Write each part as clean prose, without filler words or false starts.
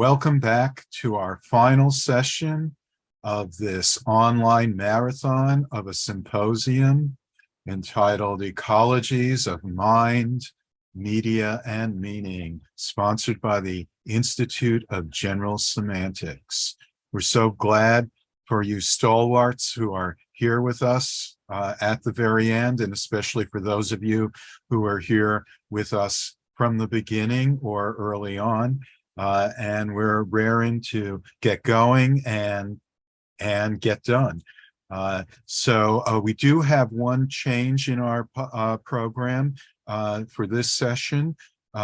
Welcome back to our final session of this online marathon of a symposium entitled Ecologies of Mind, Media, and Meaning, sponsored by the Institute of General Semantics. We're so glad for you stalwarts who are here with us at the very end, and especially for those of you who are here with us from the beginning or early on. And we're raring to get going and get done. So we do have one change in our program for this session.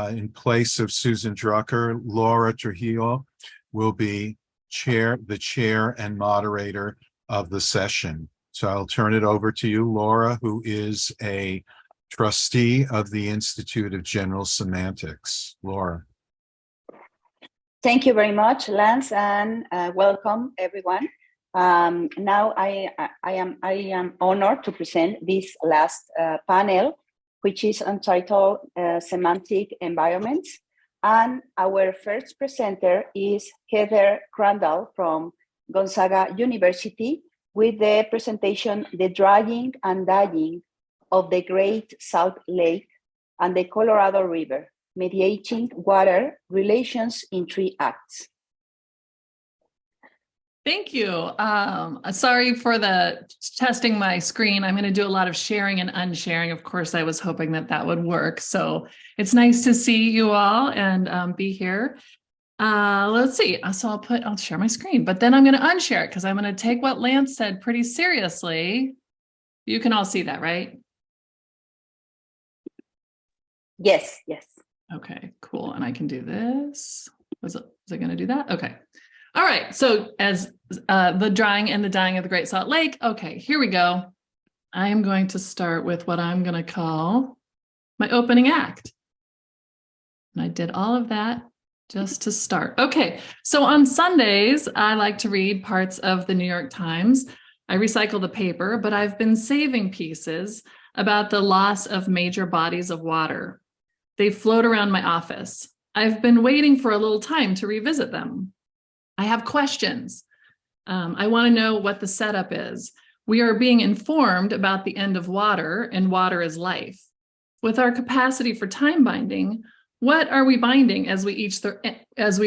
In place of Susan Drucker, Laura Trujillo will be the chair and moderator of the session. So I'll turn it over to you, Laura, who is a trustee of the Institute of General Semantics. Laura. Thank you very much, Lance, and welcome everyone. Now I am honored to present this last panel, which is entitled Semantic Environments. And our first presenter is Heather Crandall from Gonzaga University with the presentation, The Drying and Dying of the Great Salt Lake and the Colorado River, Mediating Water Relations in 3 Acts. Thank you. Sorry for the testing my screen. I'm going to do a lot of sharing and unsharing. Of course, I was hoping that that would work. So it's nice to see you all and be here. Let's see. So I'll share my screen, but then I'm going to unshare it because I'm going to take what Lance said pretty seriously. You can all see that, right? Yes, yes. Okay, cool. And I can do this. Was it going to do that? Okay. All right. So as the drying and the dying of the Great Salt Lake. Okay, here we go. I am going to start with what I'm going to call my opening act. And I did all of that just to start. Okay. So on Sundays, I like to read parts of the New York Times. I recycle the paper, but I've been saving pieces about the loss of major bodies of water. They float around my office. I've been waiting for a little time to revisit them. I have questions. I want to know what the setup is. We are being informed about the end of water, and water is life. With our capacity for time binding, what are we binding as we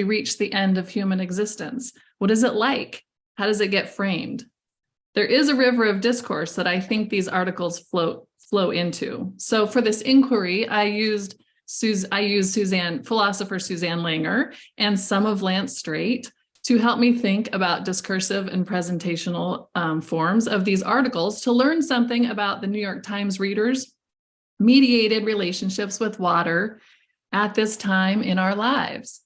reach the end of human existence? What is it like? How does it get framed? There is a river of discourse that I think these articles flow into. So for this inquiry, I used philosopher Suzanne Langer and some of Lance Strate to help me think about discursive and presentational forms of these articles to learn something about the New York Times readers' mediated relationships with water at this time in our lives.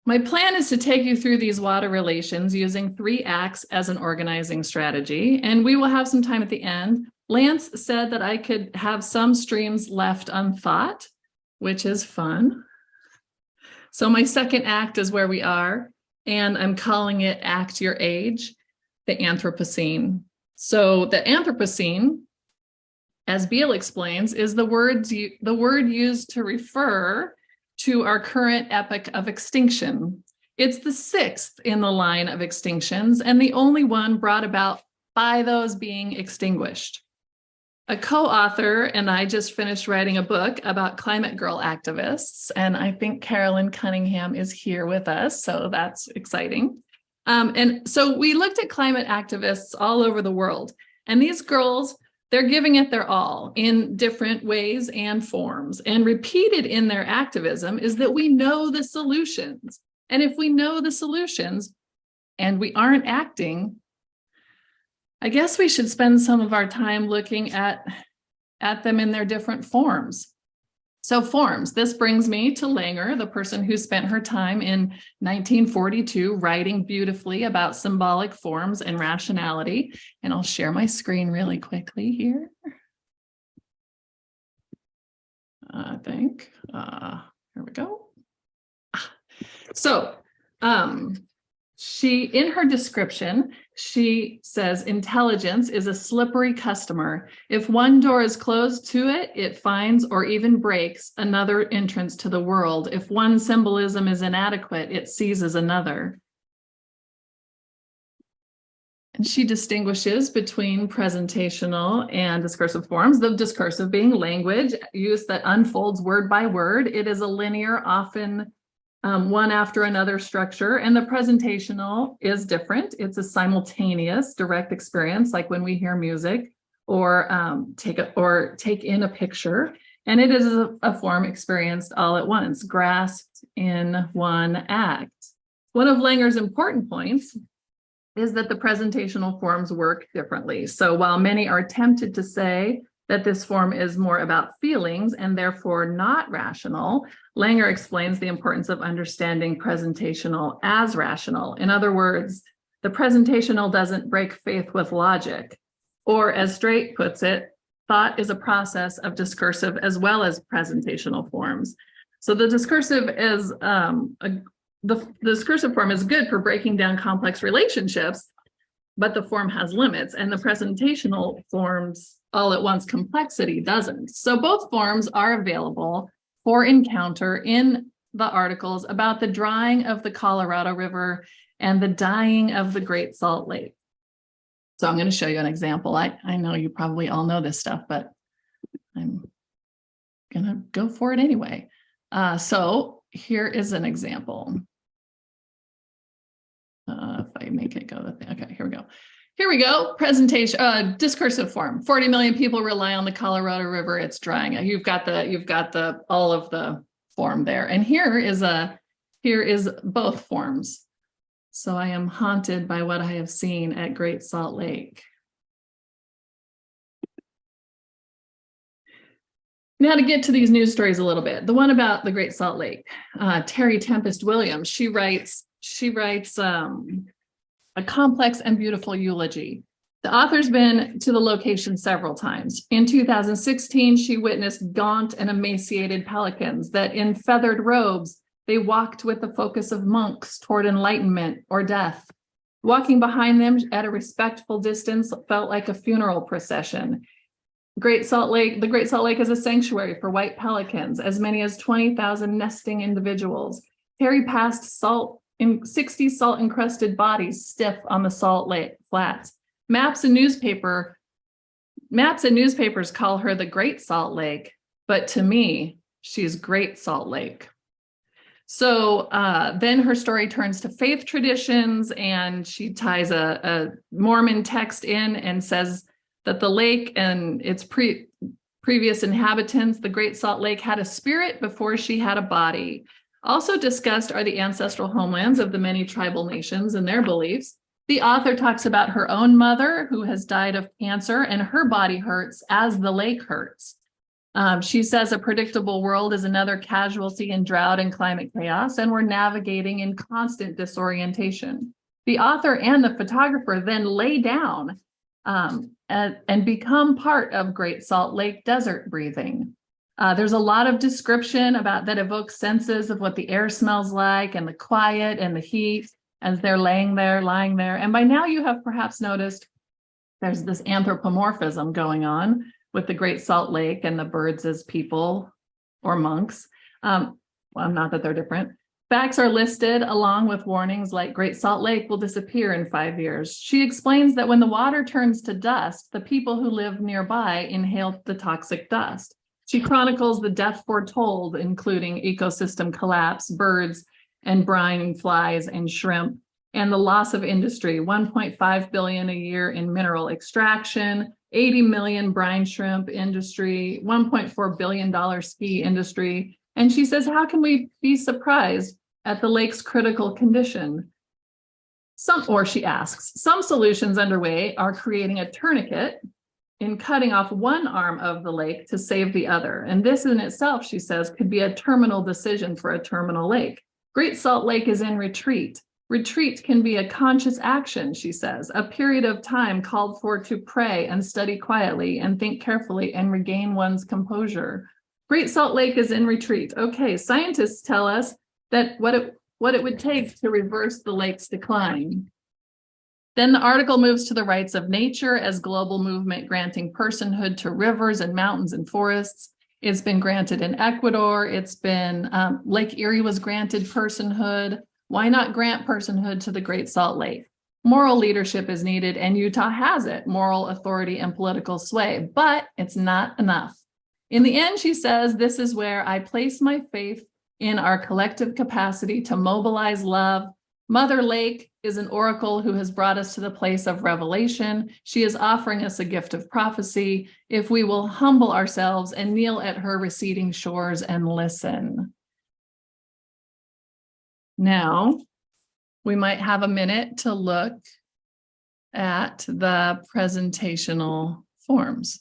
My plan is to take you through these water relations using 3 acts as an organizing strategy, and we will have some time at the end. Lance said that I could have some streams left unthought, which is fun. So my second act is where we are, and I'm calling it Act Your Age, the Anthropocene. So the Anthropocene, as Beale explains, is the word used to refer to our current epoch of extinction. It's the 6th in the line of extinctions and the only one brought about by those being extinguished. A co-author and I just finished writing a book about climate girl activists, and I think Carolyn Cunningham is here with us, so that's exciting. And so we looked at climate activists all over the world, and these girls, they're giving it their all in different ways and forms, and repeated in their activism is that we know the solutions. And if we know the solutions and we aren't acting, I guess we should spend some of our time looking at them in their different forms. So forms, this brings me to Langer, the person who spent her time in 1942 writing beautifully about symbolic forms and rationality. And I'll share my screen really quickly here. I think, here we go. So In her description, she says intelligence is a slippery customer. If one door is closed to it, it finds or even breaks another entrance to the world. If one symbolism is inadequate, it seizes another. And she distinguishes between presentational and discursive forms. The discursive being language, use that unfolds word by word. It is a linear, often one after another structure, and the presentational is different. It's a simultaneous direct experience, like when we hear music or take in a picture, and it is a form experienced all at once, grasped in one act. One of Langer's important points is that the presentational forms work differently. So while many are tempted to say that this form is more about feelings and therefore not rational, Langer explains the importance of understanding presentational as rational. In other words, the presentational doesn't break faith with logic, or as Strate puts it, thought is a process of discursive as well as presentational forms. So the discursive is the discursive form is good for breaking down complex relationships, but the form has limits, and the presentational forms all at once complexity doesn't. So both forms are available for encounter in the articles about the drying of the Colorado River and the dying of the Great Salt Lake. So I'm going to show you an example. I know you probably all know this stuff, but I'm going to go for it anyway. So here is an example. If I make it go, okay, here we go. Here we go. Presentation, discursive form. 40 million people rely on the Colorado River. It's drying. You've got all of the form there. And here is both forms. So I am haunted by what I have seen at Great Salt Lake. Now to get to these news stories a little bit. The one about the Great Salt Lake, Terry Tempest Williams, she writes a complex and beautiful eulogy. The author's been to the location several times. In 2016, she witnessed gaunt and emaciated pelicans that in feathered robes, they walked with the focus of monks toward enlightenment or death. Walking behind them at a respectful distance felt like a funeral procession. The Great Salt Lake is a sanctuary for white pelicans, as many as 20,000 nesting individuals. Terry passed 60 salt-encrusted bodies stiff on the Salt Lake flats. Maps and newspapers call her the Great Salt Lake, but to me, she's Great Salt Lake. So then her story turns to faith traditions, and she ties a Mormon text in and says that the lake and its previous inhabitants, the Great Salt Lake, had a spirit before she had a body. Also discussed are the ancestral homelands of the many tribal nations and their beliefs. The author talks about her own mother who has died of cancer, and her body hurts as the lake hurts. She says a predictable world is another casualty in drought and climate chaos, and we're navigating in constant disorientation. The author and the photographer then lay down and become part of Great Salt Lake desert breathing. There's a lot of description about that evokes senses of what the air smells like and the quiet and the heat as they're lying there. And by now you have perhaps noticed there's this anthropomorphism going on with the Great Salt Lake and the birds as people or monks. Well, not that they're different. Facts are listed along with warnings like Great Salt Lake will disappear in 5 years. She explains that when the water turns to dust, the people who live nearby inhale the toxic dust. She chronicles the death foretold, including ecosystem collapse, birds and brine flies and shrimp, and the loss of industry, 1.5 billion a year in mineral extraction, 80 million brine shrimp industry, $1.4 billion ski industry. And she says, how can we be surprised at the lake's critical condition? She asks, some solutions underway are creating a tourniquet in cutting off one arm of the lake to save the other. And this in itself, she says, could be a terminal decision for a terminal lake. Great Salt Lake is in retreat. Retreat can be a conscious action, she says, a period of time called for to pray and study quietly and think carefully and regain one's composure. Great Salt Lake is in retreat. Okay, scientists tell us that what it would take to reverse the lake's decline. Then the article moves to the rights of nature as global movement granting personhood to rivers and mountains and forests. It's been granted in Ecuador. It's been, Lake Erie was granted personhood. Why not grant personhood to the Great Salt Lake? Moral leadership is needed, and Utah has it, moral authority and political sway, but it's not enough. In the end, she says, this is where I place my faith in our collective capacity to mobilize love. Mother Lake is an oracle who has brought us to the place of revelation. She is offering us a gift of prophecy if we will humble ourselves and kneel at her receding shores and listen. Now, we might have a minute to look at the presentational forms.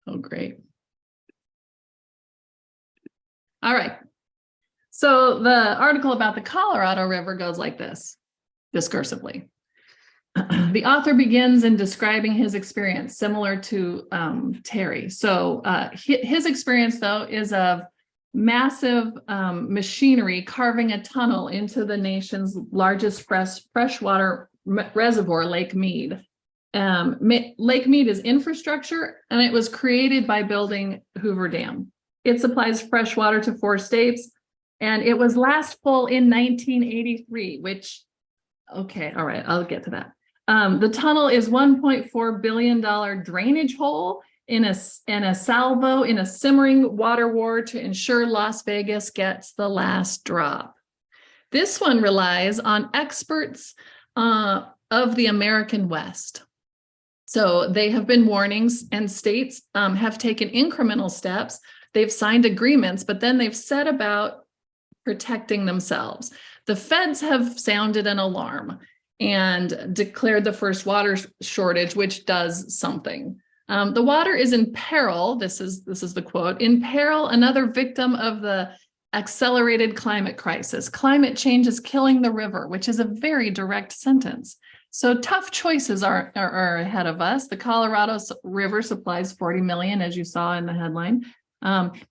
Oh, great. All right. So the article about the Colorado River goes like this, discursively. The author begins in describing his experience, similar to Terry. So his experience, though, is of massive machinery carving a tunnel into the nation's largest freshwater reservoir, Lake Mead. Lake Mead is infrastructure, and it was created by building Hoover Dam. It supplies fresh water to 4 states, and it was last full in 1983, which, okay, all right, I'll get to that. The tunnel is $1.4 billion drainage hole in a salvo in a simmering water war to ensure Las Vegas gets the last drop. This one relies on experts of the American West. So they have been warnings, and states have taken incremental steps. They've signed agreements, but then they've set about protecting themselves. The feds have sounded an alarm and declared the first water shortage, which does something. The water is in peril. This is the quote. In peril, another victim of the accelerated climate crisis. Climate change is killing the river, which is a very direct sentence. So tough choices are ahead of us. The Colorado River supplies 40 million, as you saw in the headline.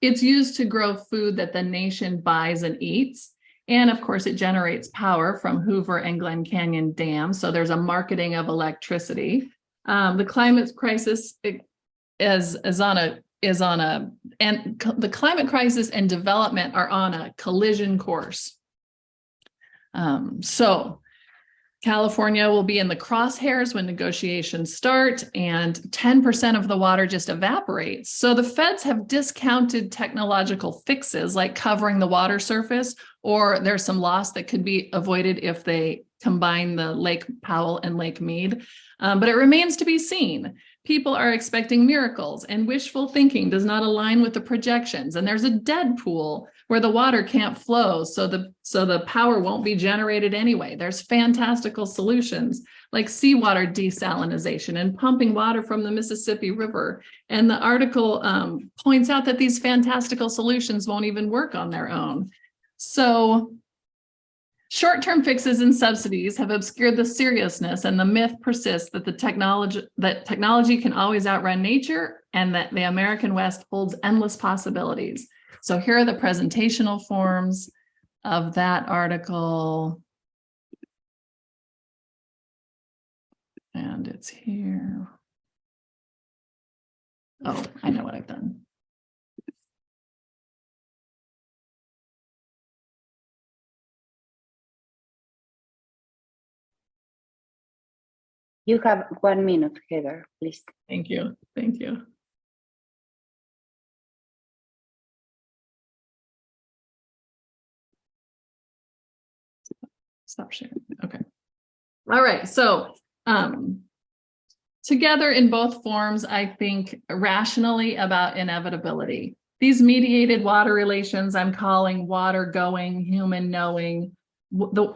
It's used to grow food that the nation buys and eats. And of course, it generates power from Hoover and Glen Canyon dams. So there's a marketing of electricity. The climate crisis the climate crisis and development are on a collision course. So California will be in the crosshairs when negotiations start, and 10% of the water just evaporates. So the feds have discounted technological fixes like covering the water surface, or there's some loss that could be avoided if they combine the Lake Powell and Lake Mead. But it remains to be seen. People are expecting miracles, and wishful thinking does not align with the projections. And there's a dead pool where the water can't flow, so the power won't be generated anyway. There's fantastical solutions like seawater desalinization and pumping water from the Mississippi River. And the article points out that these fantastical solutions won't even work on their own. So short-term fixes and subsidies have obscured the seriousness, and the myth persists that technology can always outrun nature, and that the American West holds endless possibilities. So here are the presentational forms of that article. And it's here. Oh, I know what I've done. You have 1 minute, Heather, please. Thank you. Thank you. Stop sharing. Okay. All right. So together in both forms, I think rationally about inevitability. These mediated water relations, I'm calling water going, human knowing.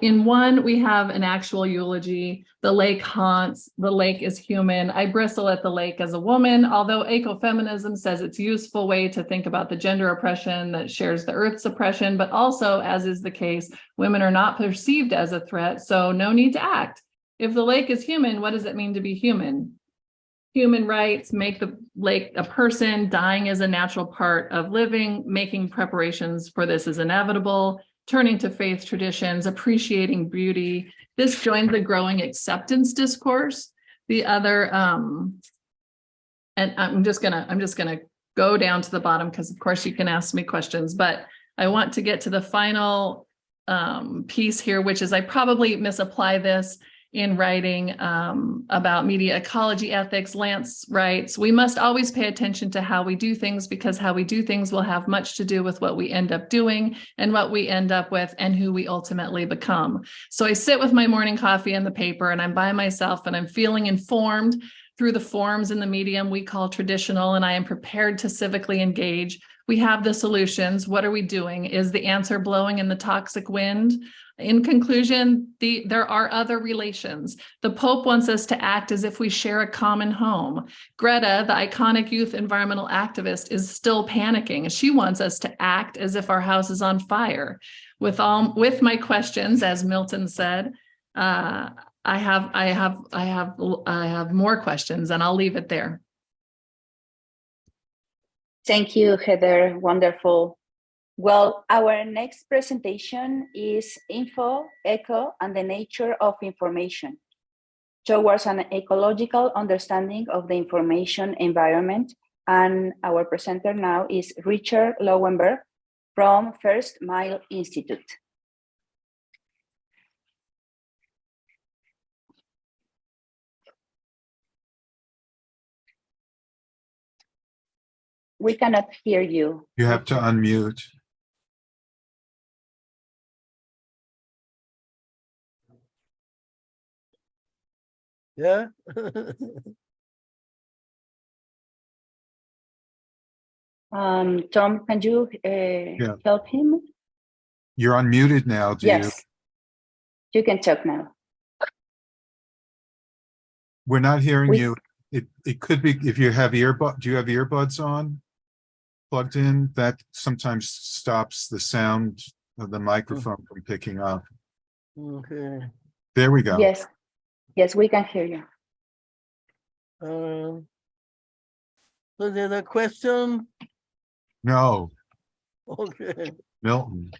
In one, we have an actual eulogy. The lake haunts, the lake is human. I bristle at the lake as a woman, although ecofeminism says it's a useful way to think about the gender oppression that shares the earth's oppression, but also, as is the case, women are not perceived as a threat, so no need to act. If the lake is human, what does it mean to be human? Human rights make the lake a person, dying is a natural part of living, making preparations for this is inevitable, turning to faith traditions, appreciating beauty. This joins the growing acceptance discourse. The other, and I'm just gonna go down to the bottom because of course you can ask me questions, but I want to get to the final piece here, which is I probably misapply this in writing about media ecology ethics. Lance writes, we must always pay attention to how we do things because how we do things will have much to do with what we end up doing and what we end up with and who we ultimately become. So I sit with my morning coffee and the paper and I'm by myself and I'm feeling informed through the forms in the medium we call traditional, and I am prepared to civically engage. We have the solutions. What are we doing? Is the answer blowing in the toxic wind? In conclusion, there are other relations. The Pope wants us to act as if we share a common home. Greta, the iconic youth environmental activist, is still panicking. She wants us to act as if our house is on fire. With my questions, as Milton said, I have more questions, and I'll leave it there. Thank you, Heather. Wonderful. Well, our next presentation is Info, Eco, and the Nature of Information towards an ecological understanding of the information environment. And our presenter now is Richard Lowenberg from First Mile Institute. We cannot hear you. You have to unmute. Yeah. Tom, can you help him? You're unmuted now. Yes, you can talk now. We're not hearing you. It could be if you have earbuds. Do you have earbuds on? Plugged in? That sometimes stops the sound of the microphone from picking up. Okay. There we go. Yes, we can hear you. So there's a question. No, Okay. Milton.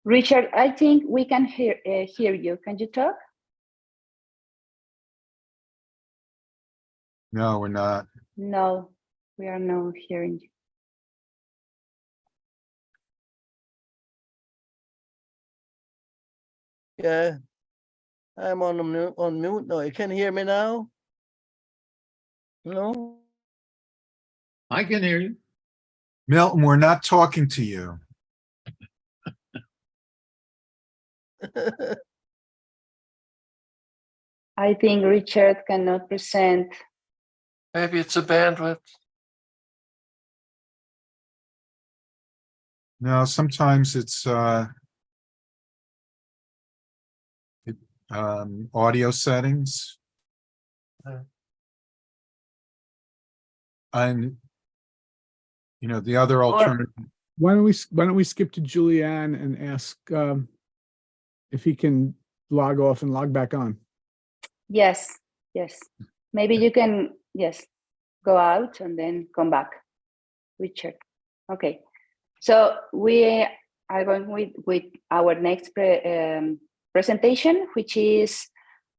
Richard, I think we can hear you. Can you talk? No, we're not. No, we are not hearing you. Yeah. I'm on mute. No, you can hear me now? No? I can hear you. Milton, we're not talking to you. I think Richard cannot present. Maybe it's a bandwidth. No, sometimes it's audio settings. And the other alternative. Why don't we skip to Julianne and ask if he can log off and log back on? Yes. Maybe you can, go out and then come back, Richard. Okay. So we are going with our next presentation, which is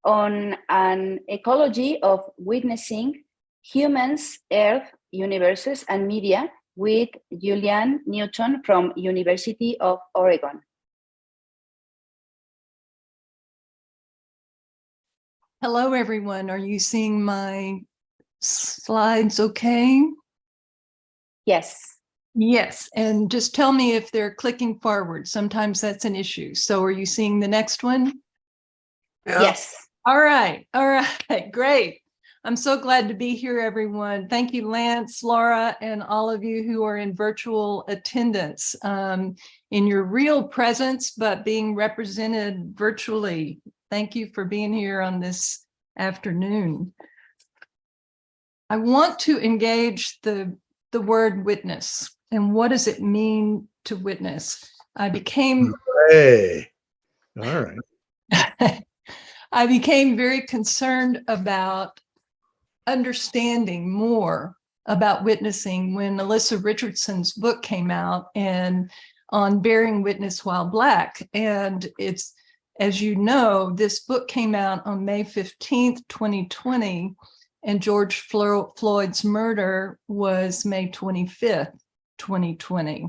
on an ecology of witnessing humans, earth, universes, and media with Julianne Newton from University of Oregon. Hello, everyone. Are you seeing my slides okay? Yes. Yes, and just tell me if they're clicking forward. Sometimes that's an issue. So are you seeing the next one? Yeah. Yes. All right, great. I'm so glad to be here, everyone. Thank you, Lance, Laura, and all of you who are in virtual attendance, in your real presence, but being represented virtually. Thank you for being here on this afternoon. I want to engage the word witness. And what does it mean to witness? I became Hey, all right. I became very concerned about understanding more about witnessing when Alyssa Richardson's book came out and on bearing witness while Black. And it's, as you know, this book came out on May 15th, 2020, and George Floyd's murder was May 25th, 2020.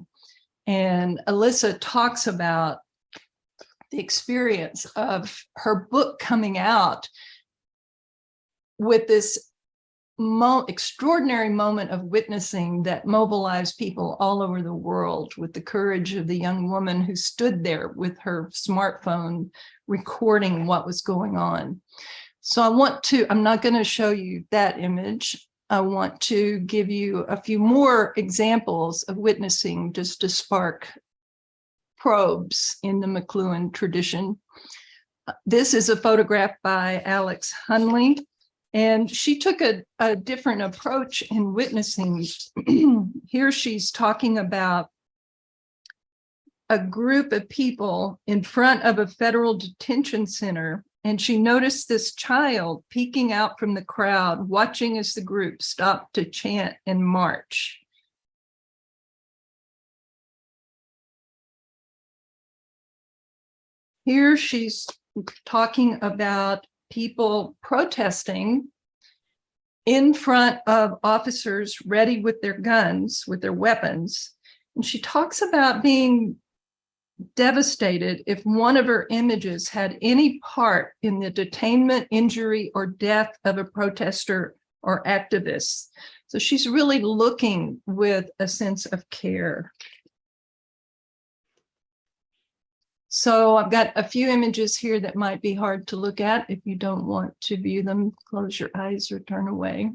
And Alyssa talks about the experience of her book coming out with this extraordinary moment of witnessing that mobilized people all over the world, with the courage of the young woman who stood there with her smartphone recording what was going on. So I'm not going to show you that image. I want to give you a few more examples of witnessing just to spark probes in the McLuhan tradition. This is a photograph by Alex Hunley, and she took a different approach in witnessing. Here she's talking about a group of people in front of a federal detention center, and she noticed this child peeking out from the crowd, watching as the group stopped to chant and march. Here she's talking about people protesting in front of officers ready with their guns, with their weapons. And she talks about being devastated if one of her images had any part in the detainment, injury, or death of a protester or activist. So she's really looking with a sense of care. So I've got a few images here that might be hard to look at. If you don't want to view them, close your eyes or turn away.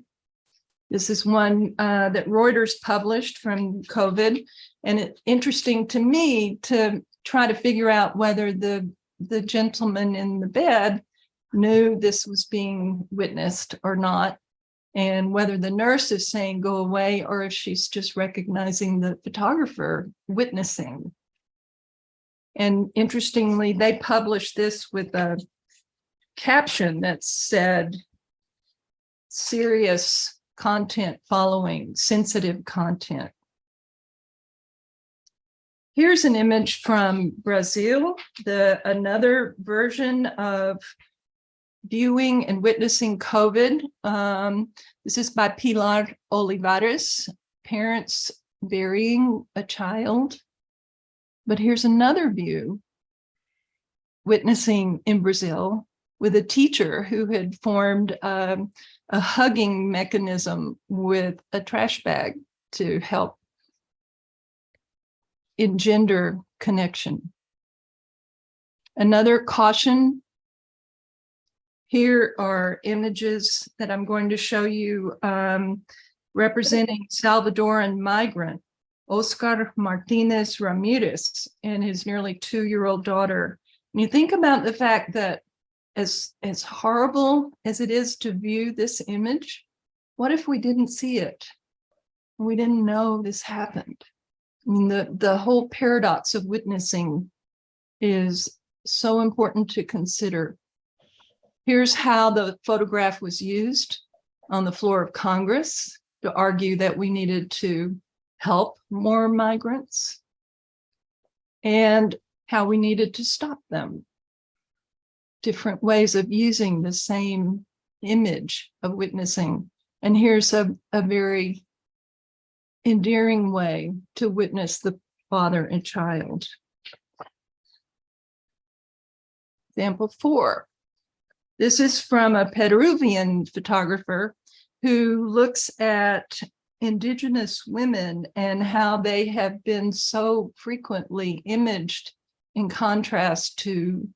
This is one that Reuters published from COVID. And it's interesting to me to try to figure out whether the gentleman in the bed knew this was being witnessed or not, and whether the nurse is saying go away or if she's just recognizing the photographer witnessing. And interestingly, they published this with a caption that said, serious content following, sensitive content. Here's an image from Brazil, another version of viewing and witnessing COVID. This is by Pilar Olivares, parents burying a child. But here's another view, witnessing in Brazil with a teacher who had formed a hugging mechanism with a trash bag to help engender connection. Another caution. Here are images that I'm going to show you representing Salvadoran migrant Oscar Martinez Ramirez and his nearly 2-year-old daughter. And you think about the fact that as horrible as it is to view this image, what if we didn't see it? We didn't know this happened. I mean, the whole paradox of witnessing is so important to consider. Here's how the photograph was used on the floor of Congress to argue that we needed to help more migrants and how we needed to stop them. Different ways of using the same image of witnessing. And here's a very endearing way to witness the father and child. Example 4. This is from a Peruvian photographer who looks at indigenous women and how they have been so frequently imaged in contrast to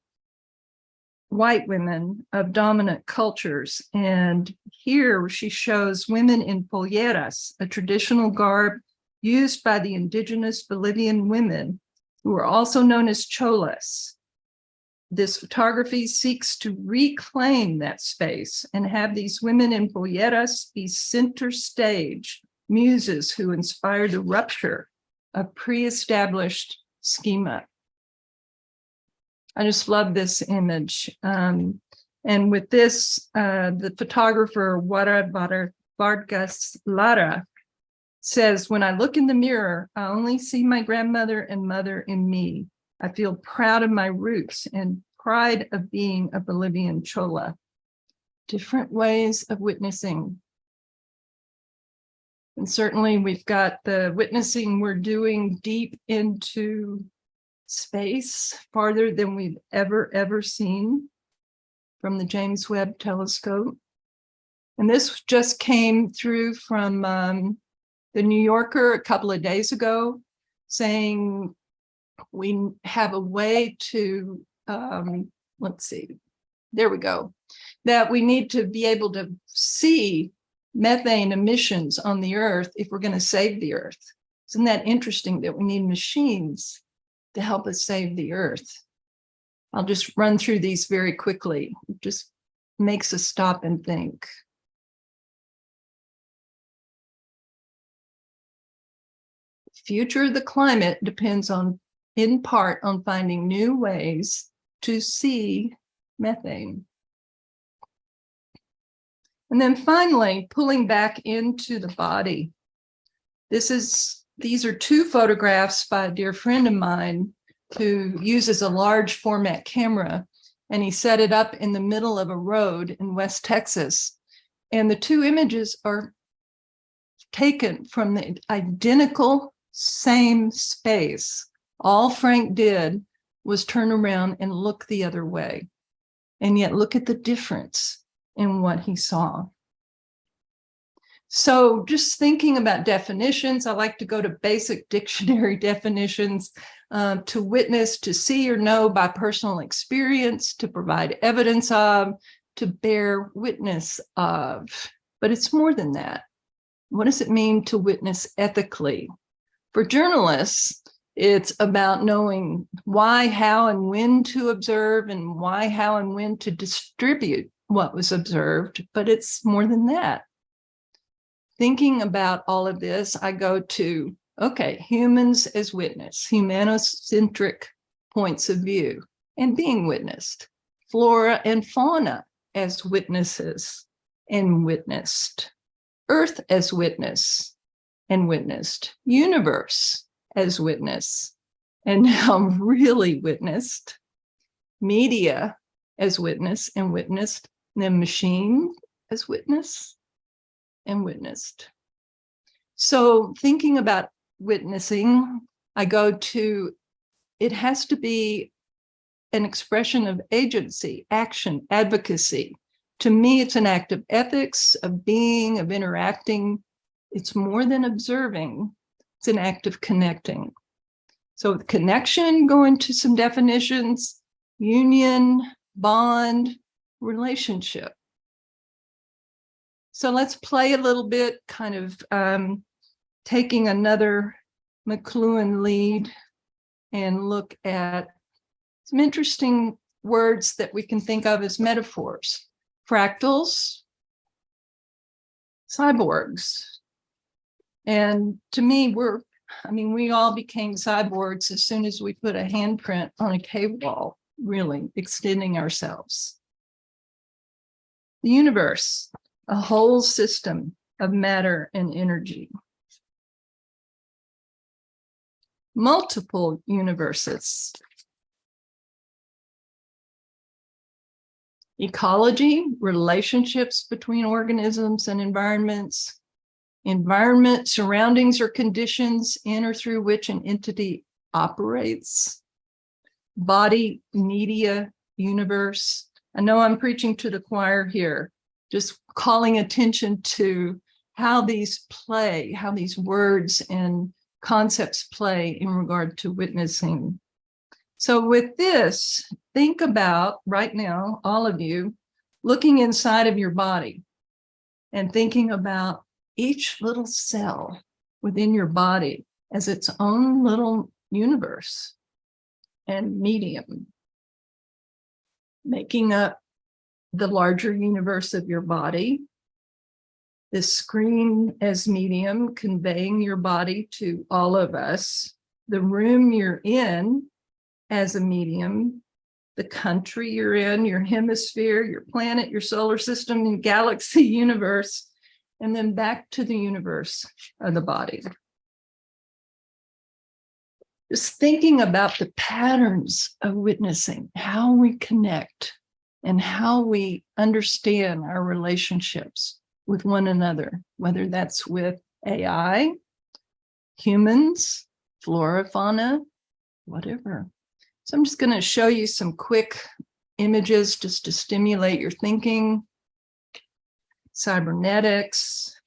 white women of dominant cultures. And here she shows women in polleras, a traditional garb used by the indigenous Bolivian women, who are also known as cholas. This photography seeks to reclaim that space and have these women in polleras be center stage muses who inspire the rupture of pre-established schema. I just love this image. And with this, the photographer Wara Vargas Lara says, when I look in the mirror, I only see my grandmother and mother in me. I feel proud of my roots and pride of being a Bolivian chola. Different ways of witnessing. And certainly we've got the witnessing we're doing deep into space, farther than we've ever seen from the James Webb Telescope. And this just came through from the New Yorker a couple of days ago, saying we have a way to, let's see, there we go, that we need to be able to see methane emissions on the Earth if we're going to save the Earth. Isn't that interesting that we need machines to help us save the Earth? I'll just run through these very quickly. It just makes us stop and think. The future of the climate depends on, in part, on finding new ways to see methane. And then finally, pulling back into the body. These are two photographs by a dear friend of mine who uses a large format camera, and he set it up in the middle of a road in West Texas. And the two images are taken from the identical same space. All Frank did was turn around and look the other way. And yet look at the difference in what he saw. So just thinking about definitions, I like to go to basic dictionary definitions. To witness, to see or know by personal experience, to provide evidence of, to bear witness of. But it's more than that. What does it mean to witness ethically? For journalists, it's about knowing why, how, and when to observe, and why, how, and when to distribute what was observed. But it's more than that. Thinking about all of this, I go to, okay, humans as witness, humanocentric points of view, and being witnessed. Flora and fauna as witnesses and witnessed. Earth as witness and witnessed. Universe as witness and now really witnessed. Media as witness and witnessed. And then machine as witness and witnessed. So thinking about witnessing, I go to, it has to be an expression of agency, action, advocacy. To me, it's an act of ethics, of being, of interacting. It's more than observing. It's an act of connecting. So with connection, go into some definitions: union, bond, relationship. So let's play a little bit, kind of taking another McLuhan lead and look at some interesting words that we can think of as metaphors. Fractals, cyborgs. And to me, we all became cyborgs as soon as we put a handprint on a cave wall, really extending ourselves. The universe, a whole system of matter and energy. Multiple universes. Ecology, relationships between organisms and environments. Environment, surroundings or conditions in or through which an entity operates. Body, media, universe. I know I'm preaching to the choir here, just calling attention to how these play, how these words and concepts play in regard to witnessing. So with this, think about right now, all of you, looking inside of your body and thinking about each little cell within your body as its own little universe and medium, making up the larger universe of your body. This screen as medium, conveying your body to all of us. The room you're in as a medium, the country you're in, your hemisphere, your planet, your solar system, and galaxy universe, and then back to the universe of the body. Just thinking about the patterns of witnessing, how we connect and how we understand our relationships with one another, whether that's with AI, humans, flora, fauna, whatever. So I'm just going to show you some quick images just to stimulate your thinking. Cybernetics,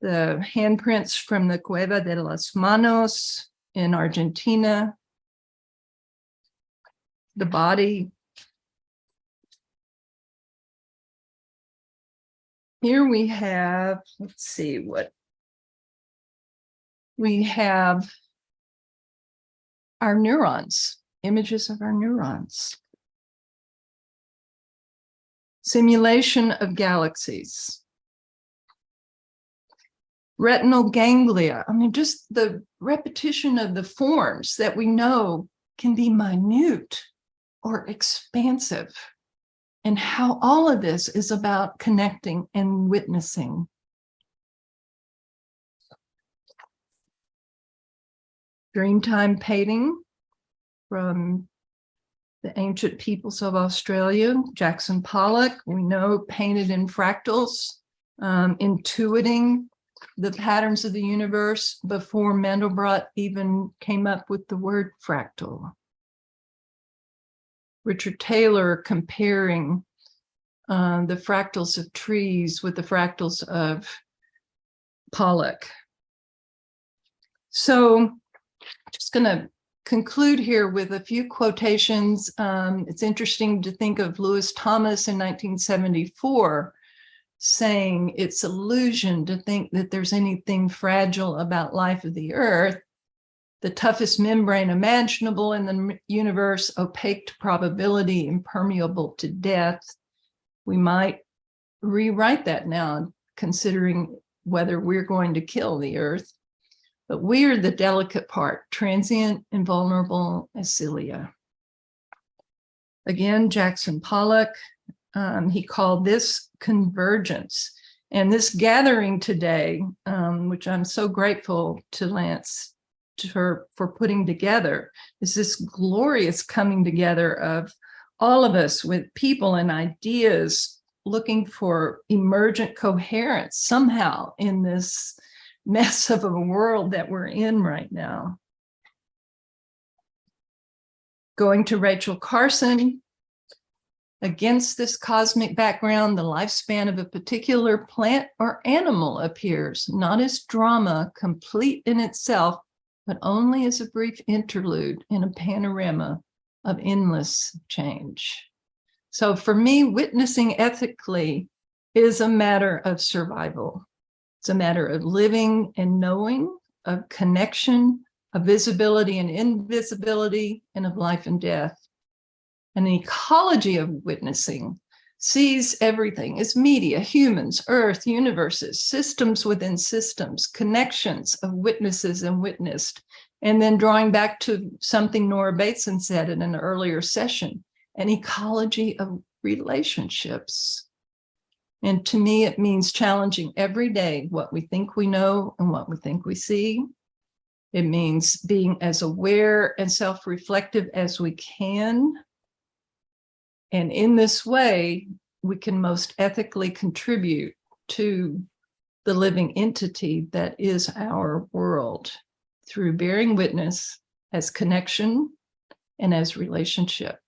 the handprints from the Cueva de las Manos in Argentina, the body. Here we have, let's see what we have, our neurons, images of our neurons. Simulation of galaxies. Retinal ganglia. I mean, just the repetition of the forms that we know can be minute or expansive, and how all of this is about connecting and witnessing. Dreamtime painting from the ancient peoples of Australia. Jackson Pollock, we know, painted in fractals, intuiting the patterns of the universe before Mandelbrot even came up with the word fractal. Richard Taylor comparing the fractals of trees with the fractals of Pollock. So just going to conclude here with a few quotations. It's interesting to think of Lewis Thomas in 1974 saying it's illusion to think that there's anything fragile about life of the earth. The toughest membrane imaginable in the universe, opaque to probability, impermeable to death. We might rewrite that now, considering whether we're going to kill the earth. But we are the delicate part, transient and vulnerable as cilia. Again, Jackson Pollock, he called this convergence. And this gathering today, which I'm so grateful to Lance for putting together, is this glorious coming together of all of us with people and ideas looking for emergent coherence somehow in this mess of a world that we're in right now. Going to Rachel Carson, against this cosmic background, the lifespan of a particular plant or animal appears not as drama complete in itself, but only as a brief interlude in a panorama of endless change. So for me, witnessing ethically is a matter of survival. It's a matter of living and knowing, of connection, of visibility and invisibility, and of life and death. An ecology of witnessing sees everything as media, humans, earth, universes, systems within systems, connections of witnesses and witnessed. And then drawing back to something Nora Bateson said in an earlier session, an ecology of relationships. And to me, it means challenging every day what we think we know and what we think we see. It means being as aware and self-reflective as we can. And in this way, we can most ethically contribute to the living entity that is our world through bearing witness as connection and as relationship.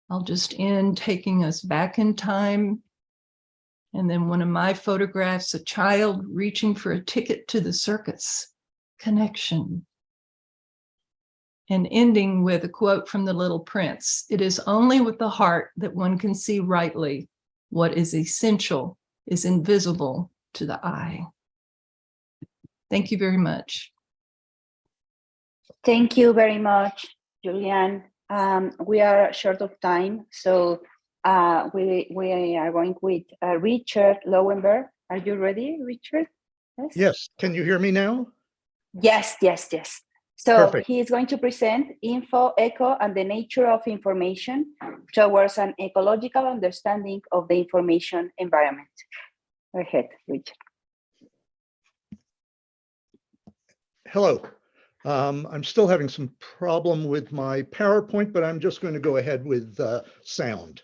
I'll just end taking us back in time And then one of my photographs, a child reaching for a ticket to the circus. Connection. And ending with a quote from The Little Prince. It is only with the heart that one can see rightly. What is essential is invisible to the eye. Thank you very much. Thank you very much, Julianne. We are short of time, so we are going with Richard Lowenberg. Are you ready, Richard? Yes. Yes. Can you hear me now? Yes. So Perfect. he is going to present Info, Echo, and the Nature of Information towards an ecological understanding of the information environment. Go ahead, Richard. Hello. I'm still having some problem with my PowerPoint, but I'm just going to go ahead with sound.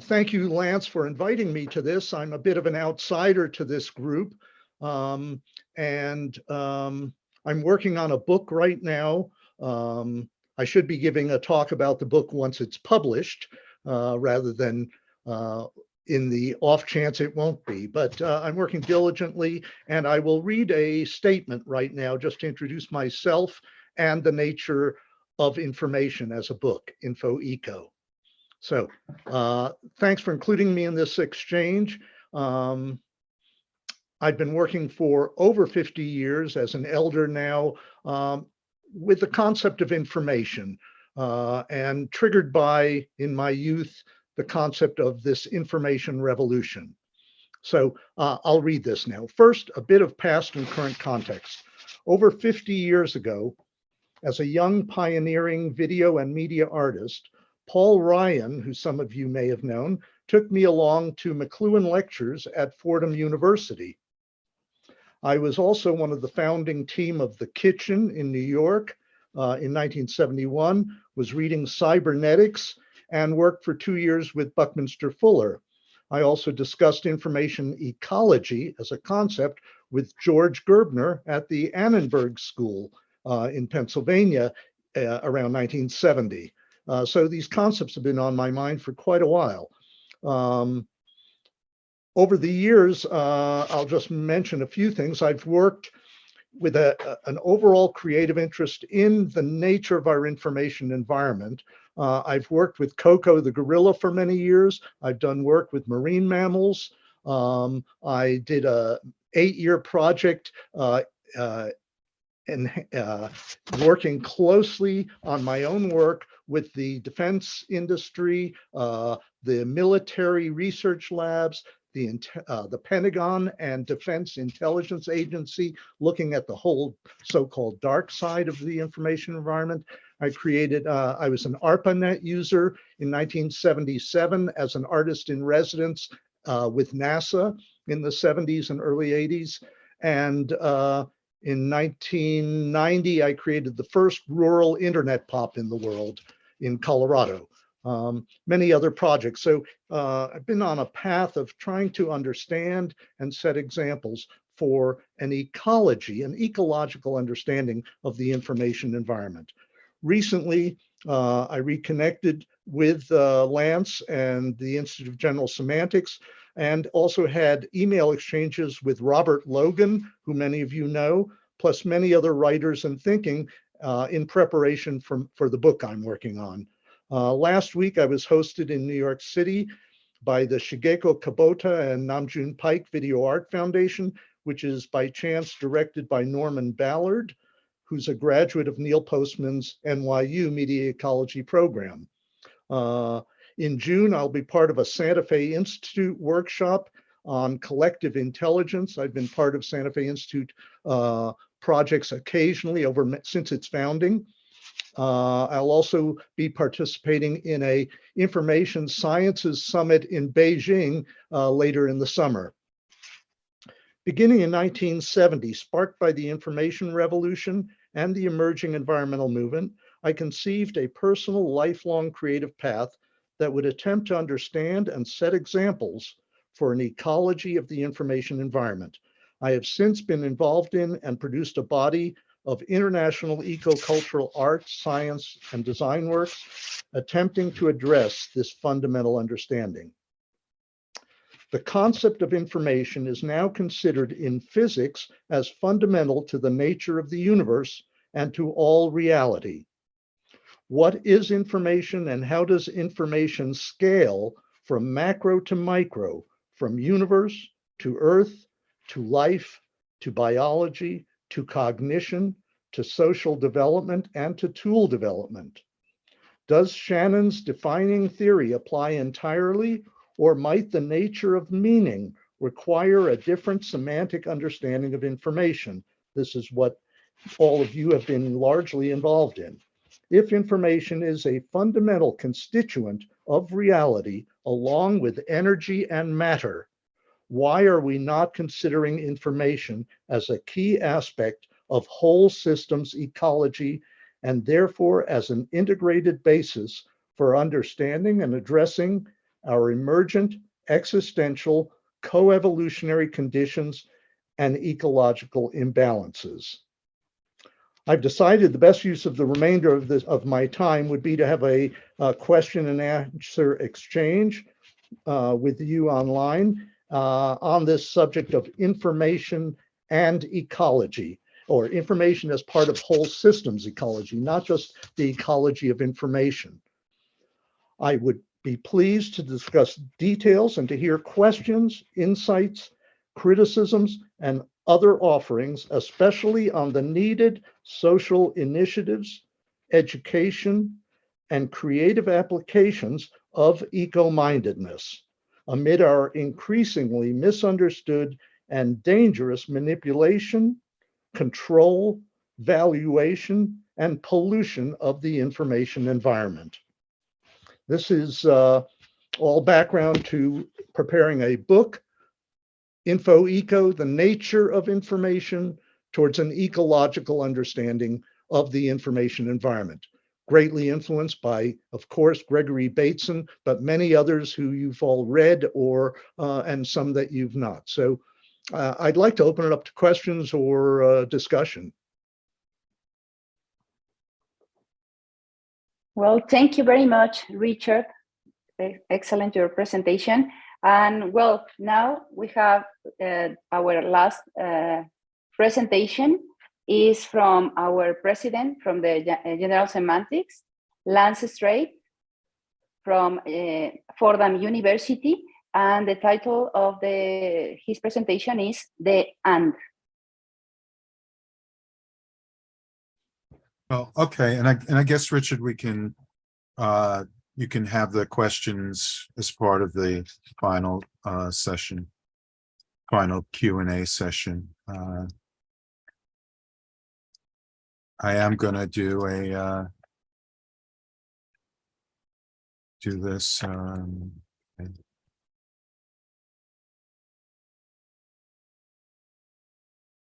Thank you, Lance, for inviting me to this. I'm a bit of an outsider to this group. I'm working on a book right now. I should be giving a talk about the book once it's published, rather than in the off chance it won't be. But I'm working diligently, and I will read a statement right now just to introduce myself and the nature of information as a book, Info Eco. So thanks for including me in this exchange. I've been working for over 50 years as an elder now with the concept of information and triggered by, in my youth, the concept of this information revolution. So I'll read this now. First, a bit of past and current context. Over 50 years ago, as a young pioneering video and media artist, Paul Ryan, who some of you may have known, took me along to McLuhan Lectures at Fordham University. I was also one of the founding team of The Kitchen in New York in 1971, was reading cybernetics, and worked for 2 years with Buckminster Fuller. I also discussed information ecology as a concept with George Gerbner at the Annenberg School in Pennsylvania around 1970. So these concepts have been on my mind for quite a while. Over the years, I'll just mention a few things. I've worked with an overall creative interest in the nature of our information environment. I've worked with Coco the gorilla for many years. I've done work with marine mammals. I did a 8-year project working closely on my own work with the defense industry, the military research labs, the Pentagon and Defense Intelligence Agency, looking at the whole so-called dark side of the information environment. I was an ARPANET user in 1977 as an artist in residence with NASA in the 70s and early 80s. And in 1990, I created the first rural internet pop in the world in Colorado. Many other projects. So I've been on a path of trying to understand and set examples for an ecology, an ecological understanding of the information environment. Recently, I reconnected with Lance and the Institute of General Semantics, and also had email exchanges with Robert Logan, who many of you know, plus many other writers and thinking in preparation for the book I'm working on. Last week, I was hosted in New York City by the Shigeko Kubota and Namjoon Paik Video Art Foundation, which is by chance directed by Norman Ballard, who's a graduate of Neil Postman's NYU Media Ecology program. In June, I'll be part of a Santa Fe Institute workshop on collective intelligence. I've been part of Santa Fe Institute projects occasionally since its founding. I'll also be participating in a information sciences summit in Beijing later in the summer. Beginning in 1970, sparked by the information revolution and the emerging environmental movement, I conceived a personal, lifelong creative path that would attempt to understand and set examples for an ecology of the information environment. I have since been involved in and produced a body of international ecocultural art, science, and design works, attempting to address this fundamental understanding. The concept of information is now considered in physics as fundamental to the nature of the universe and to all reality. What is information and how does information scale from macro to micro, from universe to earth, to life, to biology, to cognition, to social development, and to tool development? Does Shannon's defining theory apply entirely, or might the nature of meaning require a different semantic understanding of information? This is what all of you have been largely involved in. If information is a fundamental constituent of reality, along with energy and matter, why are we not considering information as a key aspect of whole systems ecology, and therefore as an integrated basis for understanding and addressing our emergent, existential, coevolutionary conditions and ecological imbalances? I've decided the best use of the remainder of my time would be to have a question and answer exchange with you online on this subject of information and ecology, or information as part of whole systems ecology, not just the ecology of information. I would be pleased to discuss details and to hear questions, insights, criticisms, and other offerings, especially on the needed social initiatives, education, and creative applications of eco-mindedness amid our increasingly misunderstood and dangerous manipulation, control, valuation, and pollution of the information environment. This is all background to preparing a book, Info Eco, the Nature of Information Towards an Ecological Understanding of the Information Environment. Greatly influenced by, of course, Gregory Bateson, but many others who you've all read or and some that you've not. So I'd like to open it up to questions or discussion. Well, thank you very much, Richard. Excellent your presentation. And well, now we have our last presentation is from our president from the General Semantics, Lance Strate, from Fordham University. And the title of his presentation is The And. Oh, okay. And I guess, Richard, we can you can have the questions as part of the final session, final Q&A session. I am going to do this.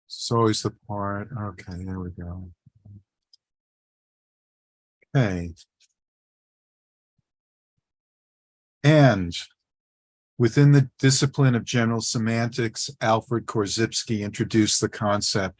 It's always the part. Okay, there we go. Okay. And within the discipline of general semantics, Alfred Korzybski introduced the concept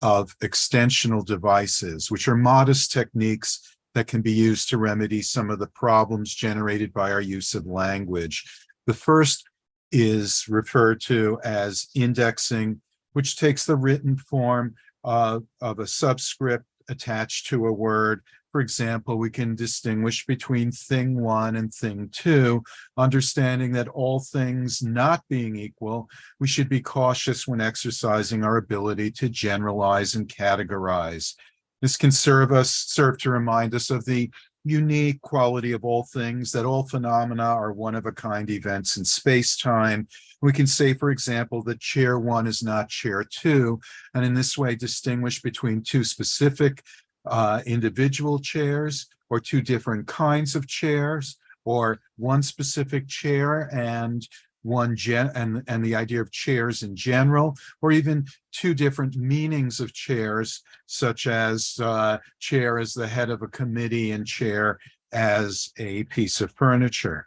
of extensional devices, which are modest techniques that can be used to remedy some of the problems generated by our use of language. The first is referred to as indexing, which takes the written form of a subscript attached to a word. For example, we can distinguish between thing one and thing two, understanding that all things not being equal, we should be cautious when exercising our ability to generalize and categorize. This can serve to remind us of the unique quality of all things, that all phenomena are one-of-a-kind events in space-time. We can say, for example, that chair one is not chair two, and in this way distinguish between two specific individual chairs, or two different kinds of chairs, or one specific chair and and the idea of chairs in general, or even two different meanings of chairs, such as chair as the head of a committee and chair as a piece of furniture.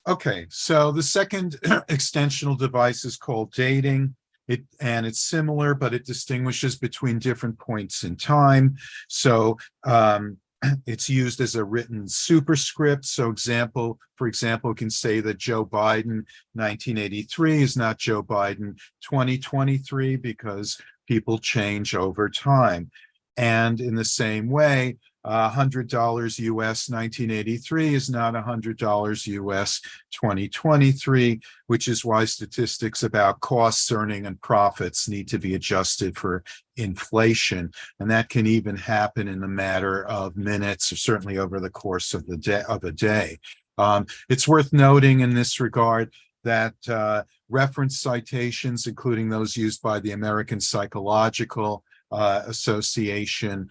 Okay, so the second extensional device is called dating. It's similar, but it distinguishes between different points in time. So it's used as a written superscript. So for example, can say that Joe Biden 1983 is not Joe Biden 2023 because people change over time. And in the same way, $100 US 1983 is not $100 US 2023, which is why statistics about costs, earning, and profits need to be adjusted for inflation. And that can even happen in the matter of minutes, or certainly over the course of a day. It's worth noting in this regard that reference citations, including those used by the American Psychological Association,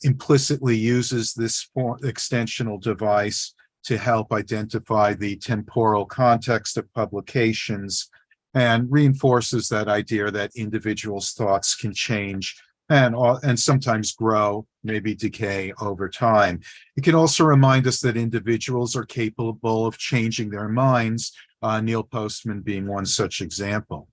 implicitly uses this extensional device to help identify the temporal context of publications, and reinforces that idea that individuals' thoughts can change and sometimes grow, maybe decay over time. It can also remind us that individuals are capable of changing their minds, Neil Postman being one such example.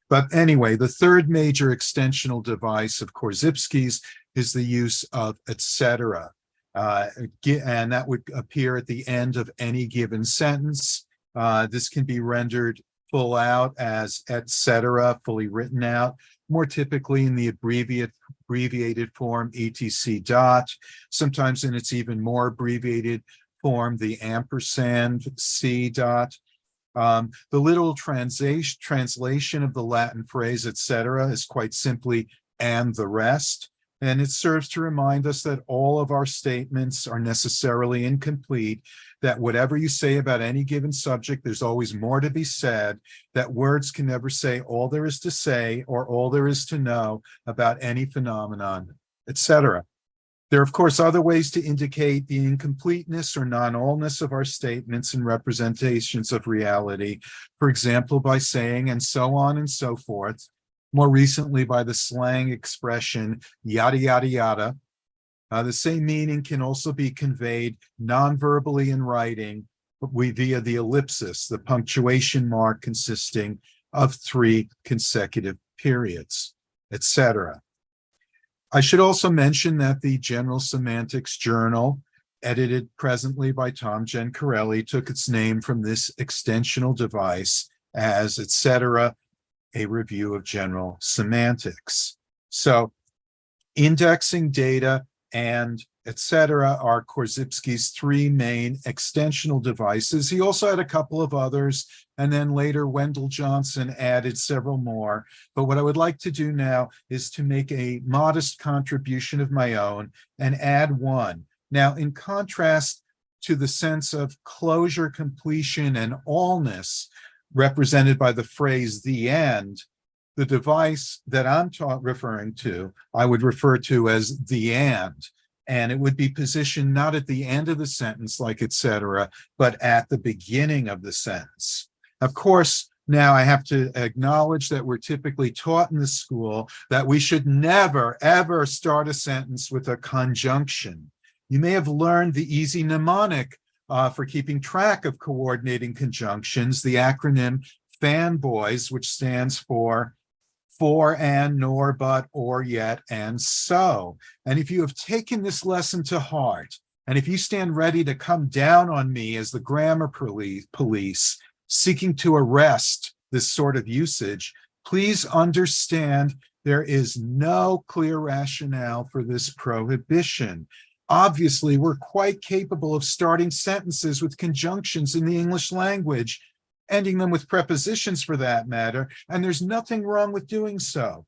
But anyway, the third major extensional device of Korzybski's is the use of etc. And that would appear at the end of any given sentence. This can be rendered full out as etc., fully written out, more typically in the abbreviated form etc dot, sometimes in its even more abbreviated form, the ampersand c dot. The literal translation of the Latin phrase etc. is quite simply and the rest, and it serves to remind us that all of our statements are necessarily incomplete, that whatever you say about any given subject, there's always more to be said, that words can never say all there is to say or all there is to know about any phenomenon, etc. There are, of course, other ways to indicate the incompleteness or non-allness of our statements and representations of reality, for example, by saying and so on and so forth, more recently by the slang expression yada, yada, yada. The same meaning can also be conveyed non-verbally in writing, but via the ellipsis, the punctuation mark consisting of 3 consecutive periods, etc. I should also mention that the General Semantics Journal, edited presently by Tom Gencarelli, took its name from this extensional device as etc., a review of general semantics. So indexing data and etc. are Korzybski's 3 main extensional devices. He also had a couple of others, and then later Wendell Johnson added several more. But what I would like to do now is to make a modest contribution of my own and add one. Now, in contrast to the sense of closure, completion, and allness represented by the phrase the end, the device that I'm referring to, I would refer to as the and it would be positioned not at the end of the sentence like etc., but at the beginning of the sentence. Of course, now I have to acknowledge that we're typically taught in the school that we should never, ever start a sentence with a conjunction. You may have learned the easy mnemonic for keeping track of coordinating conjunctions, the acronym FANBOYS, which stands for and, nor, but, or, yet, and so. And if you have taken this lesson to heart, and if you stand ready to come down on me as the grammar police seeking to arrest this sort of usage, please understand there is no clear rationale for this prohibition. Obviously, we're quite capable of starting sentences with conjunctions in the English language, ending them with prepositions for that matter, and there's nothing wrong with doing so.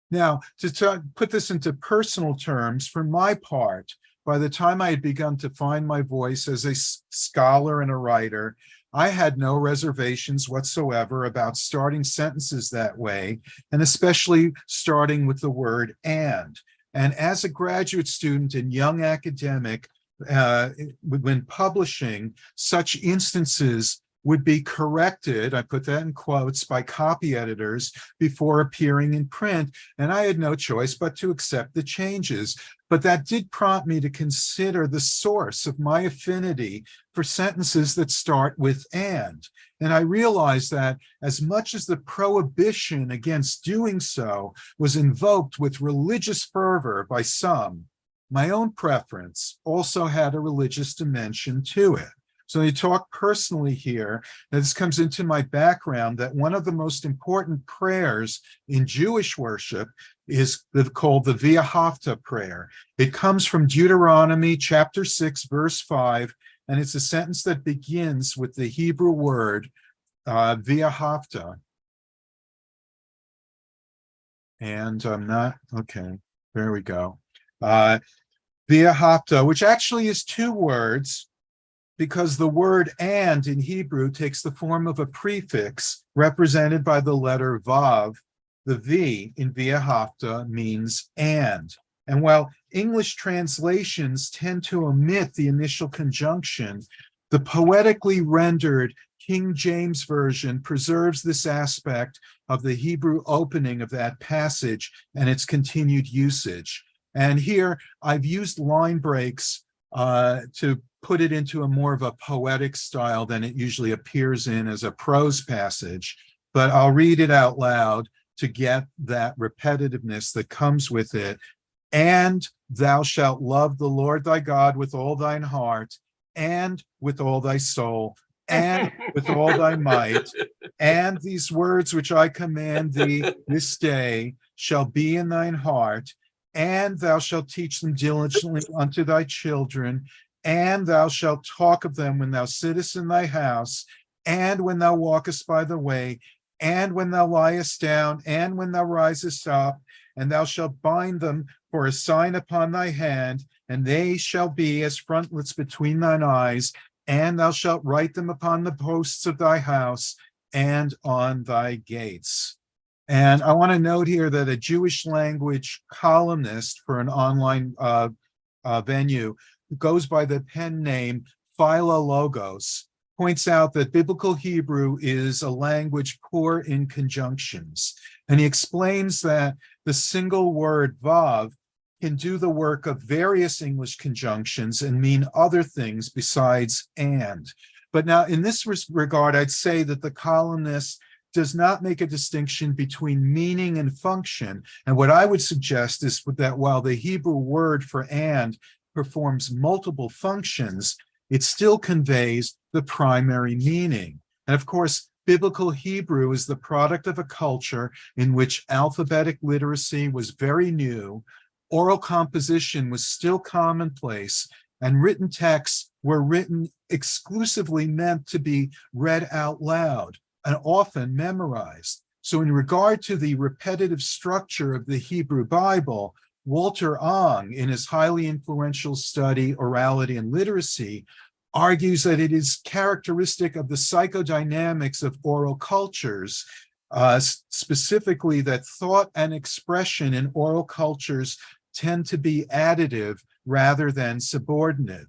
Now, to put this into personal terms, for my part, by the time I had begun to find my voice as a scholar and a writer, I had no reservations whatsoever about starting sentences that way, and especially starting with the word and. And as a graduate student and young academic, when publishing, such instances would be corrected, I put that in quotes, by copy editors before appearing in print, and I had no choice but to accept the changes. but that did prompt me to consider the source of my affinity for sentences that start with and. And I realized that as much as the prohibition against doing so was invoked with religious fervor by some, my own preference also had a religious dimension to it. So I talk personally here, this comes into my background, that one of the most important prayers in Jewish worship is called the Via Hafta prayer. It comes from Deuteronomy chapter 6, verse 5, and it's a sentence that begins with the Hebrew word Via Hafta. And I'm not, okay, there we go. Via Hafta, which actually is two words, because the word and in Hebrew takes the form of a prefix represented by the letter vav. The V in Via Hafta means and. And while English translations tend to omit the initial conjunction, the poetically rendered King James Version preserves this aspect of the Hebrew opening of that passage and its continued usage. And here I've used line breaks to put it into a more of a poetic style than it usually appears in as a prose passage, but I'll read it out loud to get that repetitiveness that comes with it. And thou shalt love the Lord thy God with all thine heart, and with all thy soul, and with all thy might. And these words which I command thee this day shall be in thine heart, and thou shalt teach them diligently unto thy children, and thou shalt talk of them when thou sittest in thy house, and when thou walkest by the way, and when thou liest down, and when thou risest up, and thou shalt bind them for a sign upon thy hand, and they shall be as frontlets between thine eyes, and thou shalt write them upon the posts of thy house and on thy gates. And I want to note here that a Jewish language columnist for an online venue goes by the pen name Philologos, points out that biblical Hebrew is a language poor in conjunctions. And he explains that the single word vav can do the work of various English conjunctions and mean other things besides and. But now in this regard, I'd say that the columnist does not make a distinction between meaning and function. And what I would suggest is that while the Hebrew word for and performs multiple functions, it still conveys the primary meaning. And of course, biblical Hebrew is the product of a culture in which alphabetic literacy was very new, oral composition was still commonplace, and written texts were written exclusively meant to be read out loud and often memorized. So in regard to the repetitive structure of the Hebrew Bible, Walter Ong, in his highly influential study, Orality and Literacy, argues that it is characteristic of the psychodynamics of oral cultures, specifically that thought and expression in oral cultures tend to be additive rather than subordinative.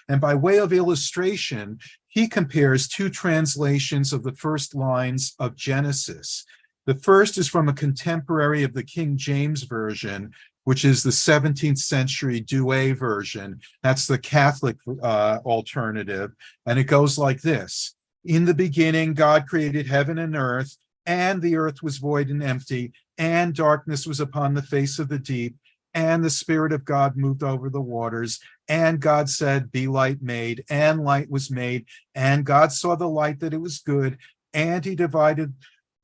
And by way of illustration, he compares two translations of the first lines of Genesis. The first is from a contemporary of the King James Version, which is the 17th century Douay version. That's the Catholic alternative. And it goes like this. In the beginning, God created heaven and earth, and the earth was void and empty, and darkness was upon the face of the deep, and the Spirit of God moved over the waters. And God said, be light made, and light was made. And God saw the light that it was good, and he divided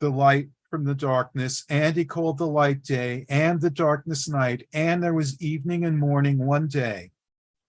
the light from the darkness, and he called the light day, and the darkness night, and there was evening and morning one day.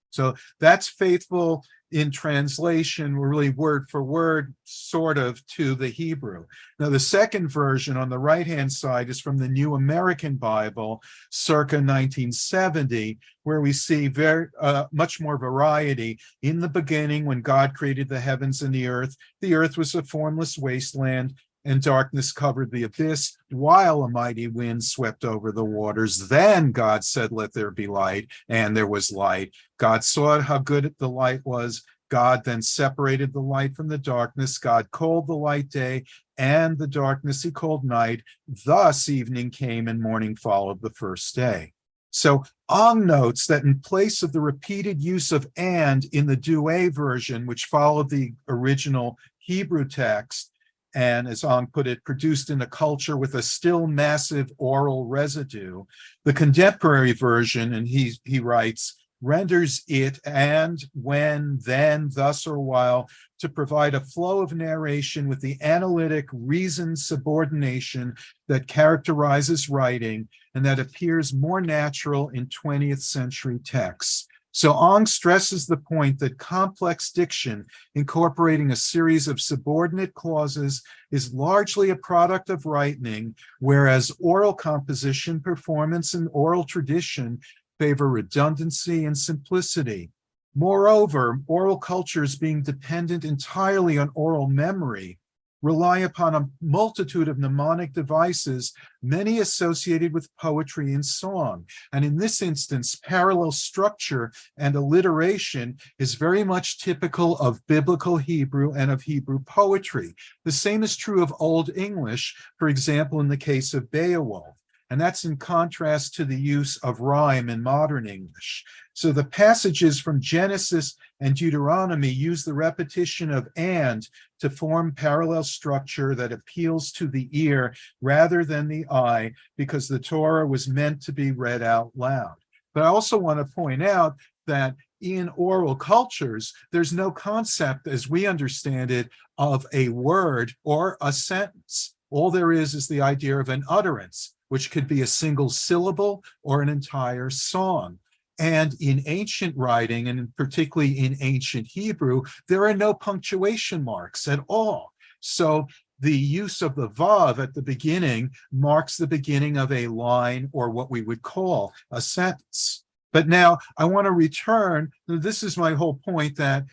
So that's faithful in translation, really word for word, sort of, to the Hebrew. Now, the second version on the right-hand side is from the New American Bible, circa 1970, where we see very much more variety. In the beginning, when God created the heavens and the earth was a formless wasteland, and darkness covered the abyss, while a mighty wind swept over the waters. Then God said, let there be light, and there was light. God saw how good the light was. God then separated the light from the darkness. God called the light day, and the darkness he called night. Thus evening came and morning followed the first day. So Ong notes that in place of the repeated use of and in the Douay version, which followed the original Hebrew text, and as Ong put it, produced in a culture with a still massive oral residue, the contemporary version, and he writes, renders it and, when, then, thus, or while to provide a flow of narration with the analytic reasoned subordination that characterizes writing and that appears more natural in 20th century texts. So Ong stresses the point that complex diction incorporating a series of subordinate clauses is largely a product of writing, whereas oral composition, performance, and oral tradition favor redundancy and simplicity. Moreover, oral cultures being dependent entirely on oral memory rely upon a multitude of mnemonic devices, many associated with poetry and song. And in this instance, parallel structure and alliteration is very much typical of biblical Hebrew and of Hebrew poetry. The same is true of Old English, for example, in the case of Beowulf. And that's in contrast to the use of rhyme in modern English. So the passages from Genesis and Deuteronomy use the repetition of and to form parallel structure that appeals to the ear rather than the eye, because the Torah was meant to be read out loud. But I also want to point out that in oral cultures, there's no concept, as we understand it, of a word or a sentence. All there is the idea of an utterance, which could be a single syllable or an entire song. And in ancient writing, and particularly in ancient Hebrew, there are no punctuation marks at all. So the use of the vav at the beginning marks the beginning of a line, or what we would call a sentence. But now I want to return, this is my whole point, that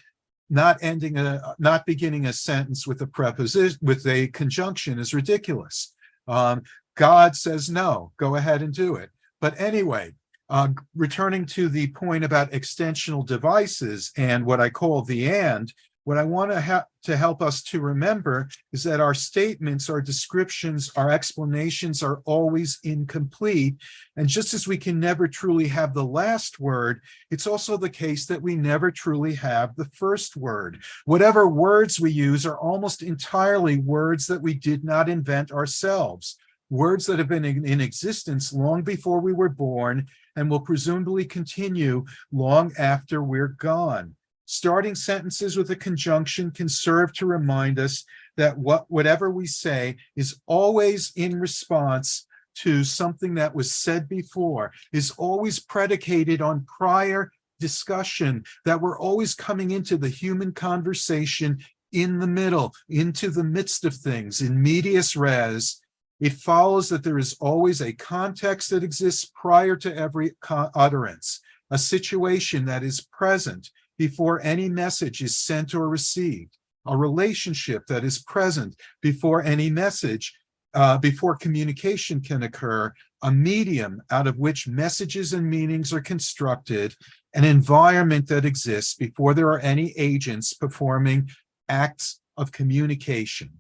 not beginning a sentence with a preposition, with a conjunction, is ridiculous. God says no, go ahead and do it. But anyway, returning to the point about extensional devices and what I call the and, what I want to help us to remember is that our statements, our descriptions, our explanations are always incomplete. And just as we can never truly have the last word, it's also the case that we never truly have the first word. Whatever words we use are almost entirely words that we did not invent ourselves. Words that have been in existence long before we were born and will presumably continue long after we're gone. Starting sentences with a conjunction can serve to remind us that whatever we say is always in response to something that was said before, is always predicated on prior discussion, that we're always coming into the human conversation in the middle, into the midst of things, in medias res. It follows that there is always a context that exists prior to every utterance, a situation that is present before any message is sent or received, a relationship that is present before any message, before communication can occur, a medium out of which messages and meanings are constructed, an environment that exists before there are any agents performing acts of communication.